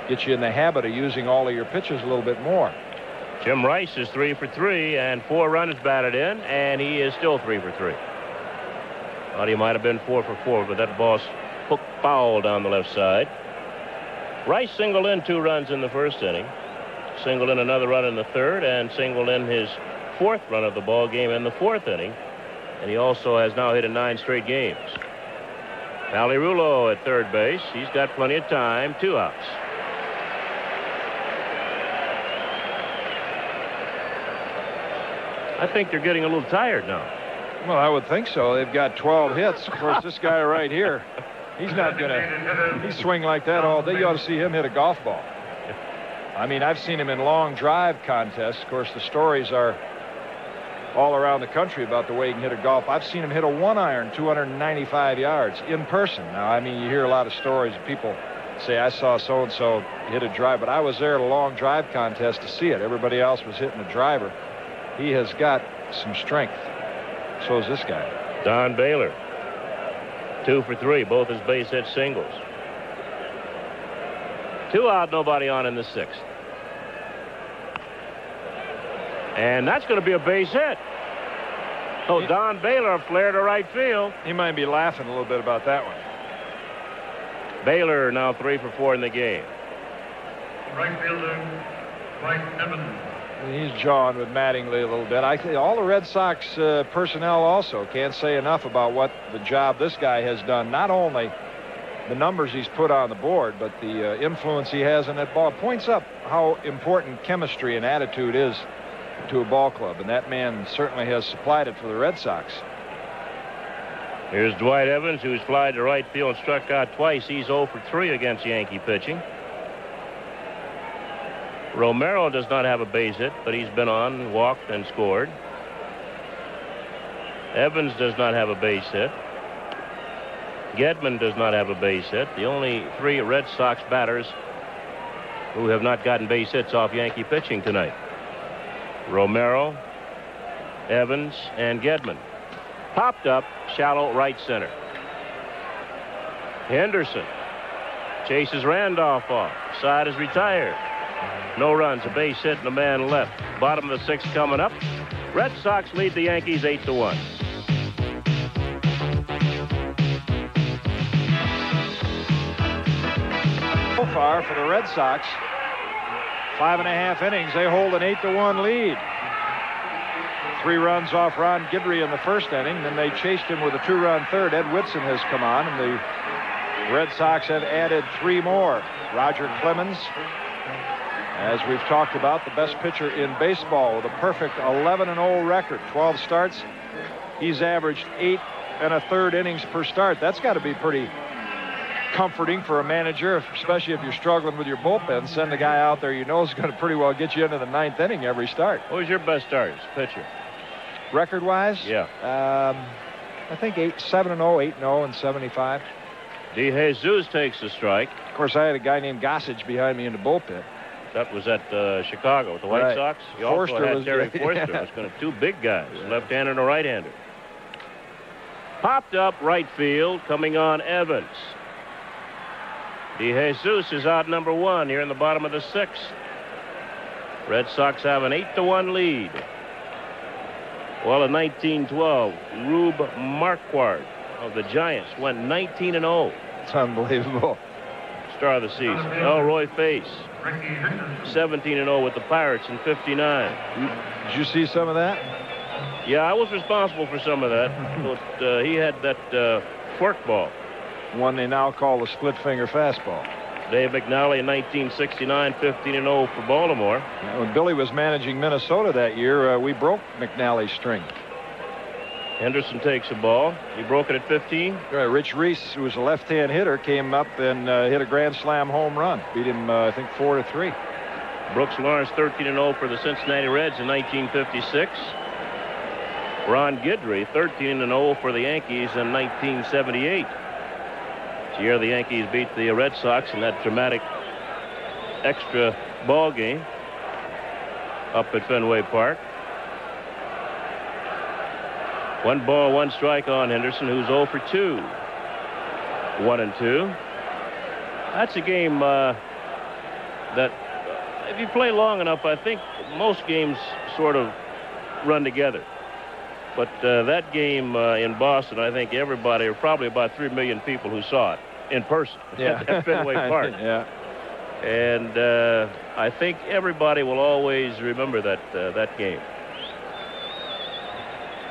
S5: Get you in the habit of using all of your pitches a little bit more.
S1: Jim Rice is 3 for 3, and 4 runs batted in, and he is still 3 for 3. Thought he might have been 4 for 4, but that ball hooked foul down the left side. Rice singled in 2 runs in the first inning, singled in another run in the third, and singled in his 4th run of the ball game in the 4th inning. And he also has now hit in 9 straight games. Palirulo at third base. He's got plenty of time. 2 outs. I think they're getting a little tired now.
S5: Well, I would think so. They've got 12 hits. Of course, this guy right here, he's not going to, he swing like that all day. You ought to see him hit a golf ball. I mean, I've seen him in long drive contests. Of course, the stories are all around the country about the way he can hit a golf. I've seen him hit a 1-iron 295 yards in person. Now, I mean, you hear a lot of stories of people say, I saw so-and-so hit a drive, but I was there at a long drive contest to see it. Everybody else was hitting a driver. He has got some strength. So is this guy.
S1: Don Baylor, 2 for 3, both his base hit singles. 2 out, nobody on in the 6th. And that's going to be a base hit. So Don Baylor flared to right field.
S5: He might be laughing a little bit about that one.
S1: Baylor now 3 for 4 in the game.
S4: Right fielder, Mike Evans.
S5: He's jawing with Mattingly a little bit. I think all the Red Sox personnel also can't say enough about what the job this guy has done. Not only the numbers he's put on the board, but the influence he has in that ball. It points up how important chemistry and attitude is to a ball club, and that man certainly has supplied it for the Red Sox.
S1: Here's Dwight Evans, who's flied to right field and struck out twice. He's 0 for 3 against Yankee pitching. Romero does not have a base hit, but he's been on, walked, and scored. Evans does not have a base hit. Gedman does not have a base hit. The only 3 Red Sox batters who have not gotten base hits off Yankee pitching tonight: Romero, Evans, and Gedman. Popped up, shallow right center. Henderson chases Randolph off. Side is retired. No runs, a base hit, and a man left. Bottom of the 6th coming up. Red Sox lead the Yankees 8-1.
S5: So far for the Red Sox, 5.5 innings, they hold an 8-1 lead. 3 runs off Ron Guidry in the first inning. Then they chased him with a 2-run third. Ed Whitson has come on, and the Red Sox have added 3 more. Roger Clemens, as we've talked about, the best pitcher in baseball with a perfect 11-0 record, 12 starts. He's averaged 8 1/3 innings per start. That's got to be pretty comforting for a manager, especially if you're struggling with your bullpen. Send a guy out there you know is going to pretty well get you into the 9th inning every start.
S1: Who was your best starters, pitcher?
S5: Record-wise?
S1: Yeah.
S5: I think 7-0, 8-0, and 75.
S1: DeJesus takes the strike.
S5: Of course, I had a guy named Gossage behind me in the bullpen.
S1: That was at Chicago with the White Sox. You also had Terry Forster. It was going to 2 big guys, left-hander and a right-hander. Popped up right field, coming on Evans. DeJesus is out number 1 here in the bottom of the 6th. Red Sox have an 8-1 lead. Well, in 1912, Rube Marquard of the Giants went 19-0.
S5: It's unbelievable.
S1: Star of the season. Elroy Face, 17-0 with the Pirates in 59.
S5: Did you see some of that?
S1: Yeah, I was responsible for some of that. But he had that forkball.
S5: One they now call the split-finger fastball.
S1: Dave McNally in 1969, 15-0 for Baltimore.
S5: When Billy was managing Minnesota that year, we broke McNally's string.
S1: Henderson takes a ball. He broke it at 15.
S5: Rich Reese, who was a left-hand hitter, came up and hit a grand slam home run. Beat him, I think, 4-3.
S1: Brooks Lawrence, 13-0 for the Cincinnati Reds in 1956. Ron Guidry, 13-0 for the Yankees in 1978. It's the year the Yankees beat the Red Sox in that dramatic extra ball game up at Fenway Park. 1 ball, 1 strike on Henderson, who's 0 for 2. 1-2. That's a game that if you play long enough, I think most games sort of run together. But that game in Boston, I think everybody, or probably about 3 million people who saw it in person at Fenway Park.
S5: Yeah.
S1: And I think everybody will always remember that game.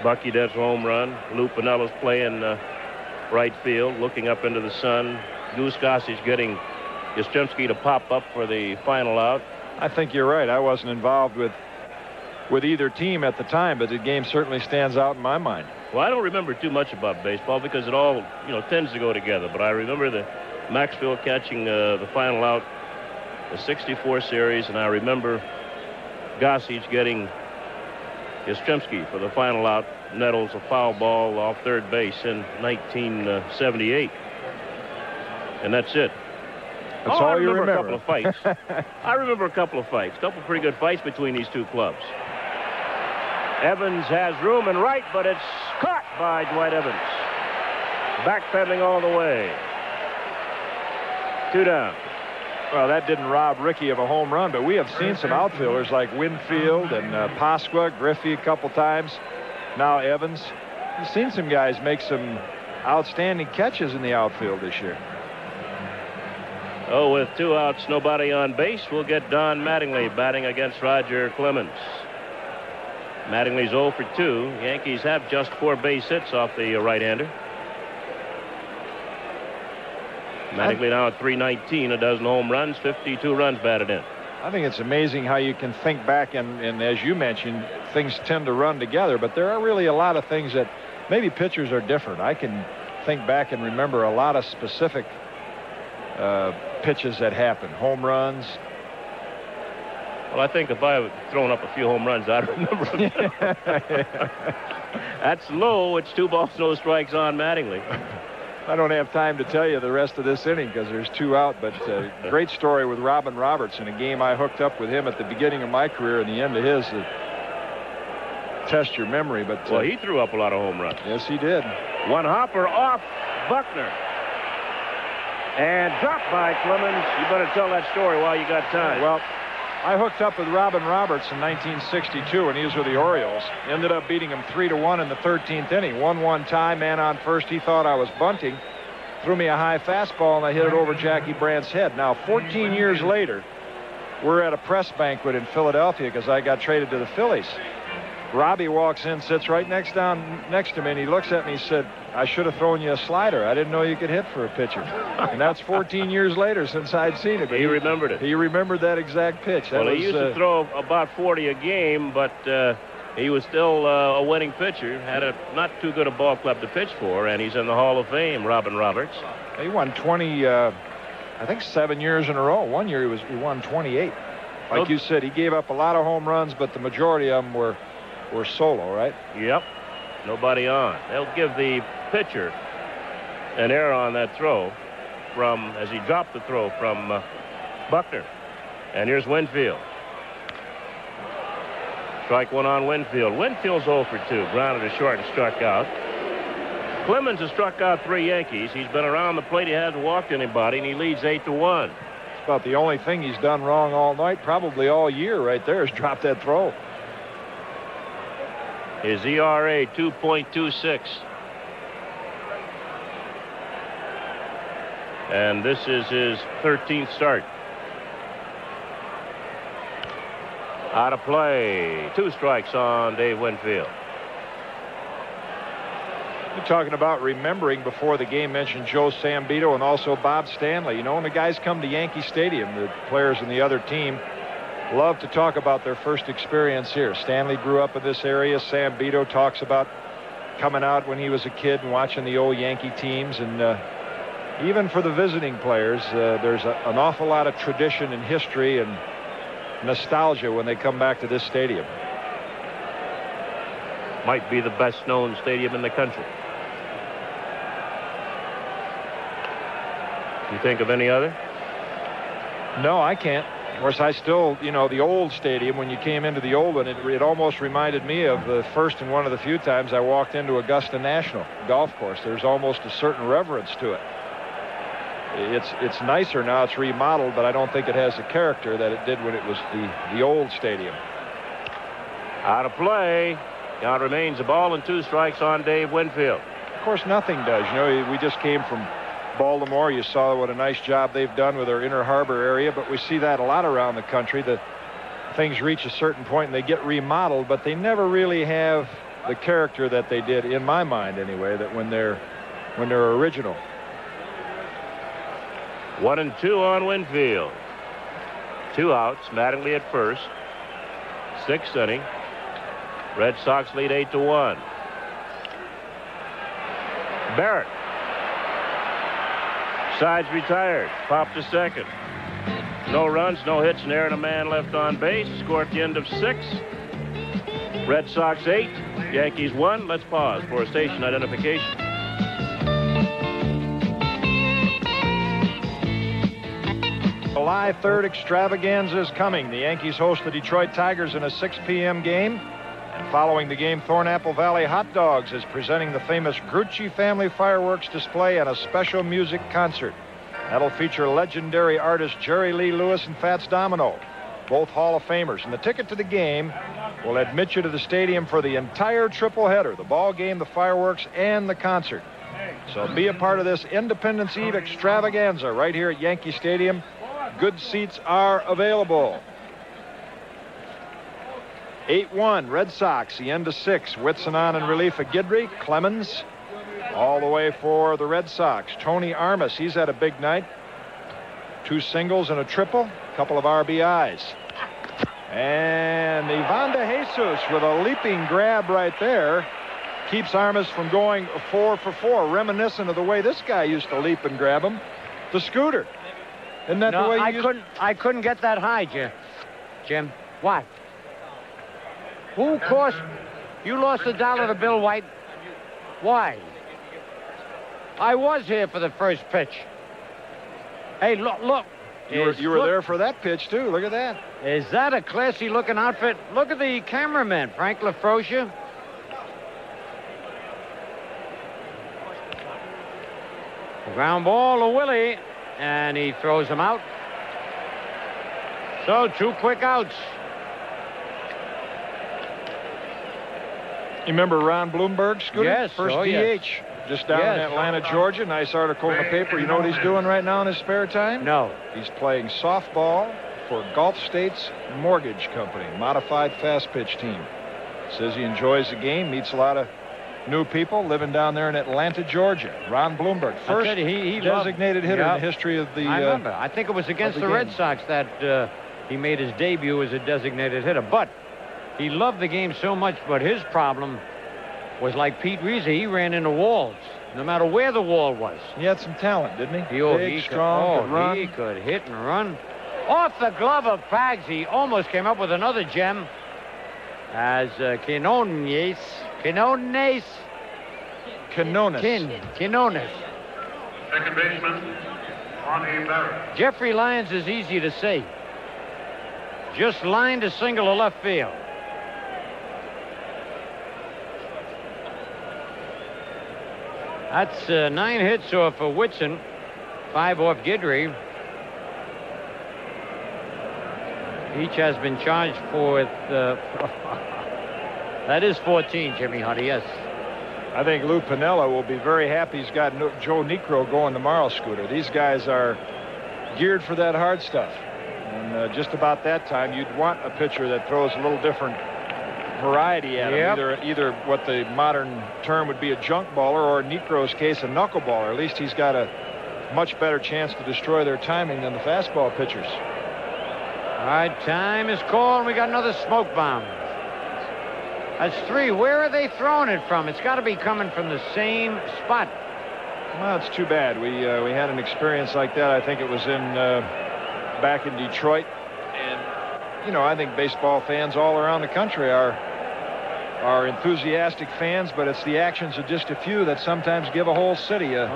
S1: Bucky does home run. Lou Pinella's playing right field, looking up into the sun. Goose Gossage getting Yastrzemski to pop up for the final out.
S5: I think you're right. I wasn't involved with either team at the time, but the game certainly stands out in my mind.
S1: Well, I don't remember too much about baseball because it all, tends to go together. But I remember the Maxfield catching the final out, the 64 series, and I remember Gossage getting Yastrzemski for the final out. Nettles a foul ball off third base in 1978. And that's it.
S5: That's all you remember.
S1: A couple of fights. I remember a couple of fights. A couple of pretty good fights between these two clubs. Evans has room and right, but it's caught by Dwight Evans. Backpedaling all the way. 2 down.
S5: Well, that didn't rob Rickey of a home run, but we have seen some outfielders like Winfield and Pasqua, Griffey a couple times. Now Evans. You've seen some guys make some outstanding catches in the outfield this year.
S1: Oh, with 2 outs, nobody on base, we'll get Don Mattingly batting against Roger Clemens. Mattingly's 0 for 2. Yankees have just 4 base hits off the right-hander. Mattingly now at .319, a dozen home runs, 52 runs batted in.
S5: I think it's amazing how you can think back, and as you mentioned, things tend to run together, but there are really a lot of things that maybe pitchers are different. I can think back and remember a lot of specific pitches that happen, home runs.
S1: Well, I think if I had thrown up a few home runs, I'd remember them. That's low. It's 2 balls, no strikes on Mattingly.
S5: I don't have time to tell you the rest of this inning because there's 2 out, but great story with Robin Roberts in a game I hooked up with him at the beginning of my career and the end of his. Test your memory, but
S1: well, he threw up a lot of home runs.
S5: Yes, he did.
S1: 1 hopper off Buckner. And dropped by Clemens. You better tell that story while you got time.
S5: Well, I hooked up with Robin Roberts in 1962, and he was with the Orioles. Ended up beating him 3-1 in the 13th inning. 1-1 tie, man on first. He thought I was bunting. Threw me a high fastball, and I hit it over Jackie Brandt's head. Now, 14 years later, we're at a press banquet in Philadelphia because I got traded to the Phillies. Robbie walks in, sits right next to me, and he looks at me and said, I should have thrown you a slider. I didn't know you could hit for a pitcher. And that's 14 years later since I'd seen it.
S1: He remembered it.
S5: He remembered that exact pitch.
S1: Well, he used to throw about 40 a game, but he was still a winning pitcher. Had a not too good a ball club to pitch for, and he's in the Hall of Fame, Robin Roberts.
S5: He won 20, I think 7 years in a row. One year he won 28. Like you said, he gave up a lot of home runs, but the majority of them were solo, right?
S1: Yep. Nobody on. They'll give the pitcher an error on that throw as he dropped the throw from Buckner. And here's Winfield. Strike 1 on Winfield. Winfield's 0 for 2. Grounded to short and struck out. Clemens has struck out 3 Yankees. He's been around the plate. He hasn't walked anybody, and he leads 8-1.
S5: It's about the only thing he's done wrong all night, probably all year right there, is drop that throw.
S1: His ERA 2.26. And this is his 13th start. Out of play. 2 strikes on Dave Winfield.
S5: You're talking about remembering before the game, mentioned Joe Sambito and also Bob Stanley. You know, when the guys come to Yankee Stadium, the players in the other team love to talk about their first experience here. Stanley grew up in this area. Sambito talks about coming out when he was a kid and watching the old Yankee teams. And even for the visiting players, there's an awful lot of tradition and history and nostalgia when they come back to this stadium.
S1: Might be the best known stadium in the country. You think of any other?
S5: No, I can't. Of course, I still, the old stadium, when you came into the old one, it almost reminded me of the first and one of the few times I walked into Augusta National golf course. There's almost a certain reverence to it. It's nicer now. It's remodeled, but I don't think it has the character that it did when it was the old stadium.
S1: Out of play. Count remains a ball and 2 strikes on Dave Winfield.
S5: Of course, nothing does. We just came from Baltimore. You saw what a nice job they've done with their Inner Harbor area, but we see that a lot around the country. The things reach a certain point and they get remodeled, but they never really have the character that they did, in my mind anyway, that when they're original.
S1: 1-2 on Winfield. 2 outs. Mattingly at first. 6th inning. Red Sox lead 8-1. Barrett. Sides retired. Popped to second. No runs, no hits, and there and a man left on base. Score at the end of 6. Red Sox 8, Yankees 1. Let's pause for a station identification.
S5: July 3rd extravaganza is coming. The Yankees host the Detroit Tigers in a 6 p.m. game. And following the game, Thornapple Valley Hot Dogs is presenting the famous Grucci family fireworks display and a special music concert. That'll feature legendary artists Jerry Lee Lewis and Fats Domino, both Hall of Famers. And the ticket to the game will admit you to the stadium for the entire triple header, the ball game, the fireworks, and the concert. So be a part of this Independence Eve extravaganza right here at Yankee Stadium. Good seats are available. 8-1 Red Sox, the end of 6. Whitson on in relief of Guidry. Clemens all the way for the Red Sox. Tony Armas, he's had a big night. 2 singles and a triple, a couple of RBIs. And Ivan De Jesus with a leaping grab right there keeps Armas from going 4 for 4, reminiscent of the way this guy used to leap and grab him. The scooter. Isn't that the way you
S3: I couldn't get that high, Jim. What? Who cost? You lost $1 to Bill White. Why? I was here for the first pitch. Hey, look.
S5: You were there for that pitch, too. Look at that.
S3: Is that a classy-looking outfit? Look at the cameraman, Frank LaFrosia. Ground ball to Willie, and he throws him out. So 2 quick outs.
S5: You remember Ron Bloomberg, Scooter?
S3: Yes.
S5: First DH.
S3: Yes.
S5: Just down in Atlanta, Georgia. Nice article in the paper. You know what he's doing right now in his spare time?
S3: No.
S5: He's playing softball for Gulf States Mortgage Company, modified fast pitch team. Says he enjoys the game, meets a lot of new people living down there in Atlanta, Georgia. Ron Bloomberg, first he designated hitter in the history of the...
S3: I remember. I think it was against the Red Sox that he made his debut as a designated hitter. But he loved the game so much, but his problem was like Pete Reza. He ran into walls, no matter where the wall was.
S5: He had some talent, didn't he?
S3: Big,
S5: strong, could run.
S3: He could hit and run. Off the glove of Pags, he almost came up with another gem. As Quinones.
S5: Quinones.
S4: Second baseman, Monty Barrett.
S3: Jeffrey Lyons is easy to say. Just lined a single to left field. That's 9 hits off of Whitson, 5 off Guidry. Each has been charged for that is 14, Jimmy Hunter, yes.
S5: I think Lou Piniella will be very happy he's got Joe Niekro going tomorrow, Scooter. These guys are geared for that hard stuff. And just about that time, you'd want a pitcher that throws a little different variety at him. Either what the modern term would be a junk baller, or in Niekro's case, a knuckleballer. At least he's got a much better chance to destroy their timing than the fastball pitchers.
S3: All right, time is called. We got another smoke bomb. That's 3. Where are they throwing it from? It's got to be coming from the same spot.
S5: Well, it's too bad. We had an experience like that. I think it was back in Detroit. And, I think baseball fans all around the country are are enthusiastic fans, but it's the actions of just a few that sometimes give a whole city a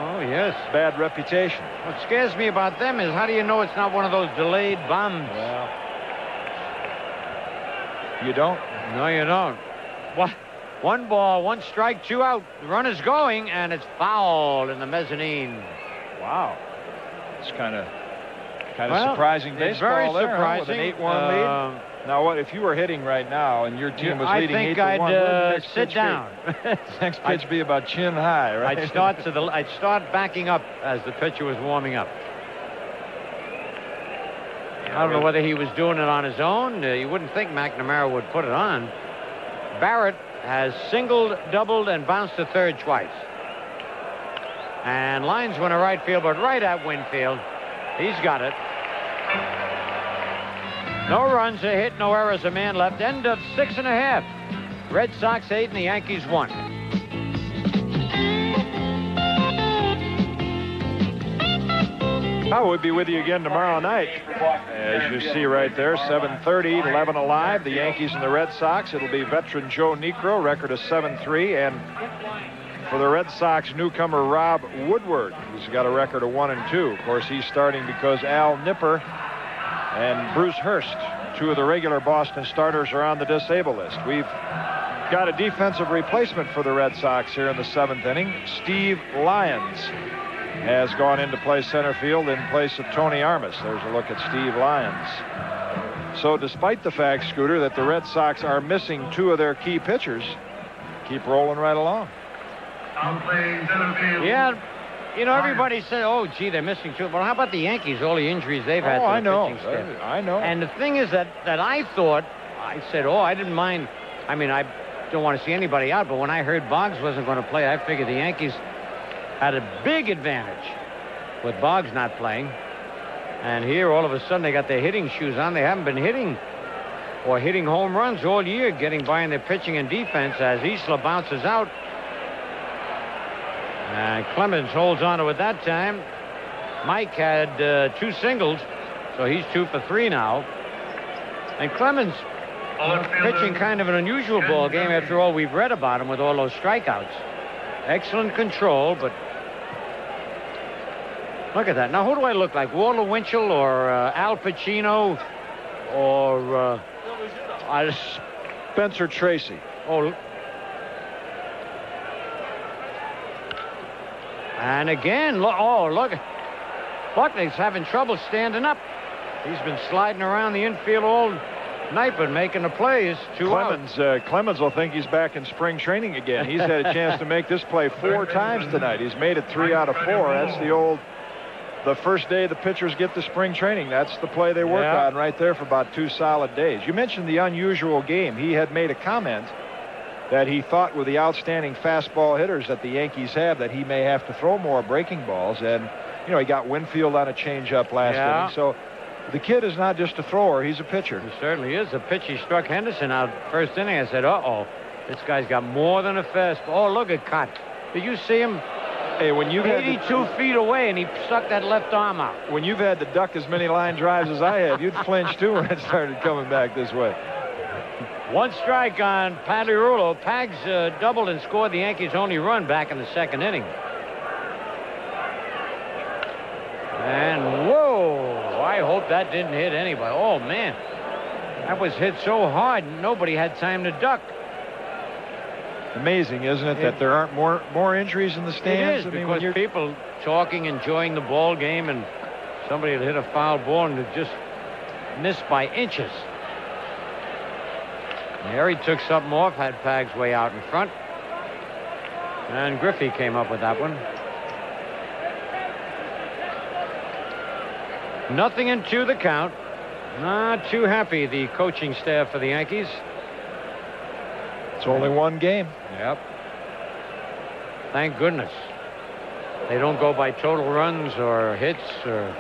S5: bad reputation.
S3: What scares me about them is, how do you know it's not one of those delayed bombs?
S5: Well, you don't.
S3: No, you don't. What? 1 ball, 1 strike, 2 out. The run is going, and it's foul in the mezzanine.
S5: Wow. It's kind of surprising baseball.
S3: Very
S5: there,
S3: surprising.
S5: With an 8-1 lead. Now, what if you were hitting right now and your team was leading 8-1?
S3: I think I'd sit down.
S5: Next pitch be about chin high, right?
S3: I'd start backing up as the pitcher was warming up. I don't know whether he was doing it on his own. You wouldn't think McNamara would put it on. Barrett has singled, doubled, and bounced to third twice. And lines went to right field, but right at Winfield. He's got it. No runs, a hit, no errors, a man left. End of 6.5. Red Sox 8 and the Yankees 1.
S5: I will be with you again tomorrow night. As you see right there, 7:30, 11 alive. The Yankees and the Red Sox. It'll be veteran Joe Niekro, record of 7-3. And for the Red Sox, newcomer Rob Woodward, who's got a record of 1-2. Of course, he's starting because Al Nipper and Bruce Hurst, 2 of the regular Boston starters, are on the disabled list. We've got a defensive replacement for the Red Sox here in the 7th inning. Steve Lyons has gone into play center field in place of Tony Armas. There's a look at Steve Lyons. So despite the fact, Scooter, that the Red Sox are missing 2 of their key pitchers, keep rolling right along.
S3: Yeah. You know, everybody said, oh, gee, they're missing 2. But how about the Yankees, all the injuries they've had?
S5: I know. I know.
S3: And the thing is that I thought, I said, I didn't mind. I mean, I don't want to see anybody out, but when I heard Boggs wasn't going to play, I figured the Yankees had a big advantage with Boggs not playing. And here, all of a sudden, they got their hitting shoes on. They haven't been hitting or hitting home runs all year, getting by in their pitching and defense as Isla bounces out. And Clemens holds on to it that time. Mike had 2 singles, so he's 2 for 3 now. And Clemens pitching kind of an unusual ball game after all we've read about him with all those strikeouts. Excellent control, but look at that. Now, who do I look like? Walter Winchell or Al Pacino or
S5: Spencer Tracy?
S3: Oh. And again, look. Buckner's having trouble standing up. He's been sliding around the infield all night, but making the plays.
S5: Clemens will think he's back in spring training again. He's had a chance to make this play 4 times tonight. He's made it 3 out of 4. That's the first day the pitchers get to spring training. That's the play they work on right there for about 2 solid days. You mentioned the unusual game. He had made a comment that he thought with the outstanding fastball hitters that the Yankees have, that he may have to throw more breaking balls. And, you know, he got Winfield on a changeup last inning. So the kid is not just a thrower, he's a pitcher.
S3: He certainly is. The pitch, he struck Henderson out first inning. I said, this guy's got more than a fastball. Oh, look at Cott. Did you see him?
S5: Hey, when you
S3: 82 feet away, and he stuck that left arm out.
S5: When you've had to duck as many line drives as I have, you'd flinch too when it started coming back this way.
S3: 1 strike on Pagliarulo. Pags doubled and scored the Yankees' only run back in the 2nd inning. And whoa, I hope that didn't hit anybody. Oh, man. That was hit so hard, nobody had time to duck.
S5: Amazing, isn't it, that there aren't more injuries in the stands?
S3: It is, because people talking, enjoying the ball game, and somebody had hit a foul ball and it just missed by inches. Harry took something off, had Pags way out in front. And Griffey came up with that one. 0-2 the count. Not too happy, the coaching staff for the Yankees.
S5: It's only 1 game.
S3: Yep. Thank goodness. They don't go by total runs or hits or...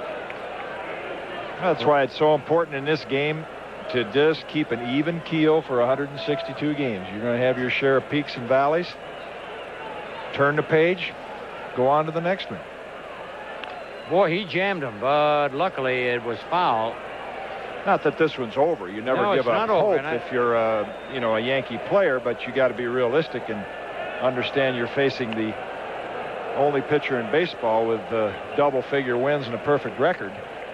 S5: That's why it's so important in this game to just keep an even keel for 162 games. You're going to have your share of peaks and valleys. Turn the page, go on to the next one.
S3: Boy, he jammed him, but luckily it was foul.
S5: Not that this one's over. You never give up hope if you're a Yankee player, but you got to be realistic and understand you're facing the only pitcher in baseball with double-figure wins and a perfect record.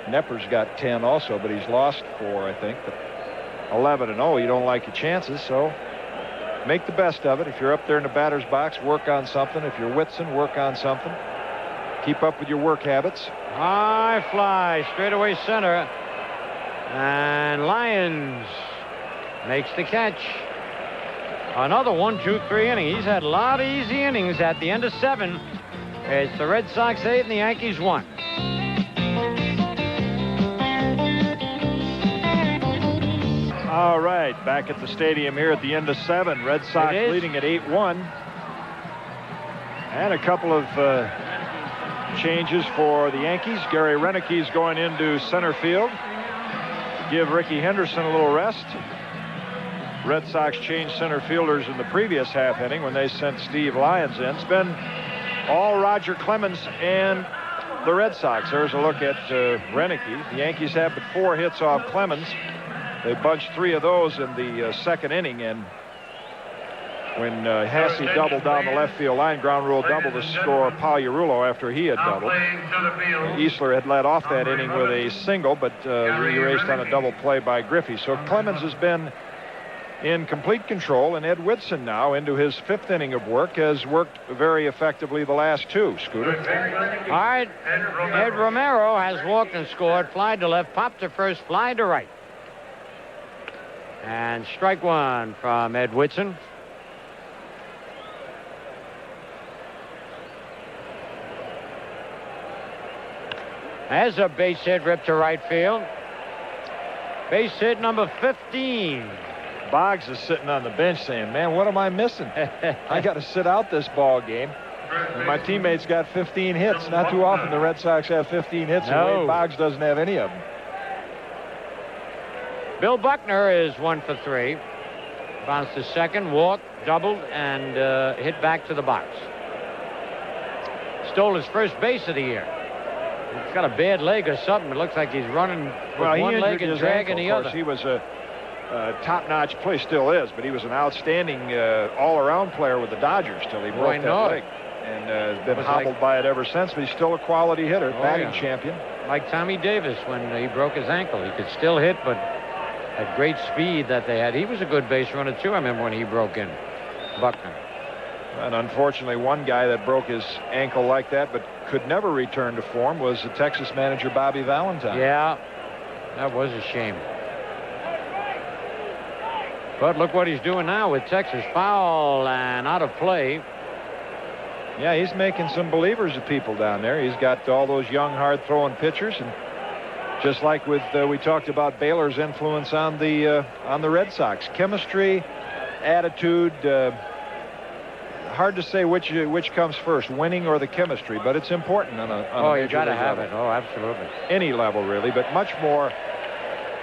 S5: Nepper's got 10 also, but he's lost 4, I think. But 11-0, you don't like your chances, so make the best of it. If you're up there in the batter's box, work on something. If you're Whitson, work on something. Keep up with your work habits.
S3: High fly, straightaway center. And Lyons makes the catch. Another 1, 2, 3 inning. He's had a lot of easy innings at the end of 7. It's the Red Sox 8 and the Yankees 1.
S5: All right, back at the stadium here at the end of 7. Red Sox leading at 8-1. And a couple of changes for the Yankees. Gary Renicke's going into center field. Give Ricky Henderson a little rest. Red Sox changed center fielders in the previous half inning when they sent Steve Lyons in. It's been all Roger Clemens and the Red Sox. There's a look at Renicke. The Yankees have but 4 hits off Clemens. They bunched 3 of those in the second inning, and when Hasse doubled down the left field line, ground rule double to score Pagliarulo after he had doubled. Easler had led off that inning with a single, but erased on a double play by Griffey. So Clemens has been in complete control, and Ed Whitson now into his 5th inning of work has worked very effectively the last 2. Scooter.
S3: All right, Ed Romero has walked and scored. Fly to left, popped to first, fly to right. And strike 1 from Ed Whitson. There's a base hit ripped to right field. Base hit number 15.
S5: Boggs is sitting on the bench saying, man, what am I missing? I got to sit out this ball game. And my teammates got 15 hits. Not too often the Red Sox have 15 hits, and Wade Boggs doesn't have any of them.
S3: Bill Buckner is 1 for 3. Bounced to second, walked, doubled, and hit back to the box. Stole his first base of the year. He's got a bad leg or something. It looks like he's running with one leg and dragging the other.
S5: He was a top-notch player, still is, but he was an outstanding all-around player with the Dodgers till he broke that leg. And has been hobbled by it ever since, but he's still a quality hitter, batting champion.
S3: Like Tommy Davis when he broke his ankle. He could still hit, but at great speed that they had. He was a good base runner, too, I remember when he broke in, Buckner.
S5: And unfortunately, one guy that broke his ankle like that but could never return to form was the Texas manager Bobby Valentine.
S3: Yeah, that was a shame. But look what he's doing now with Texas. Foul and out of play.
S5: Yeah, he's making some believers of people down there. He's got all those young, hard-throwing pitchers, and just like with we talked about Baylor's influence on the Red Sox, chemistry, attitude. Hard to say which comes first, winning or the chemistry, but it's important on a
S3: you got to have it. Oh, absolutely.
S5: Any level, really, but much more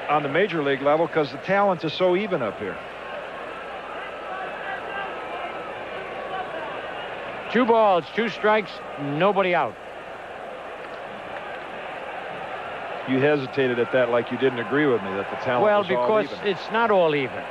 S5: on the major league level because the talent is so even up here.
S3: 2 balls, 2 strikes, nobody out.
S5: You hesitated at that like you didn't agree with me that the talent was all even.
S3: Well, because it's not all even.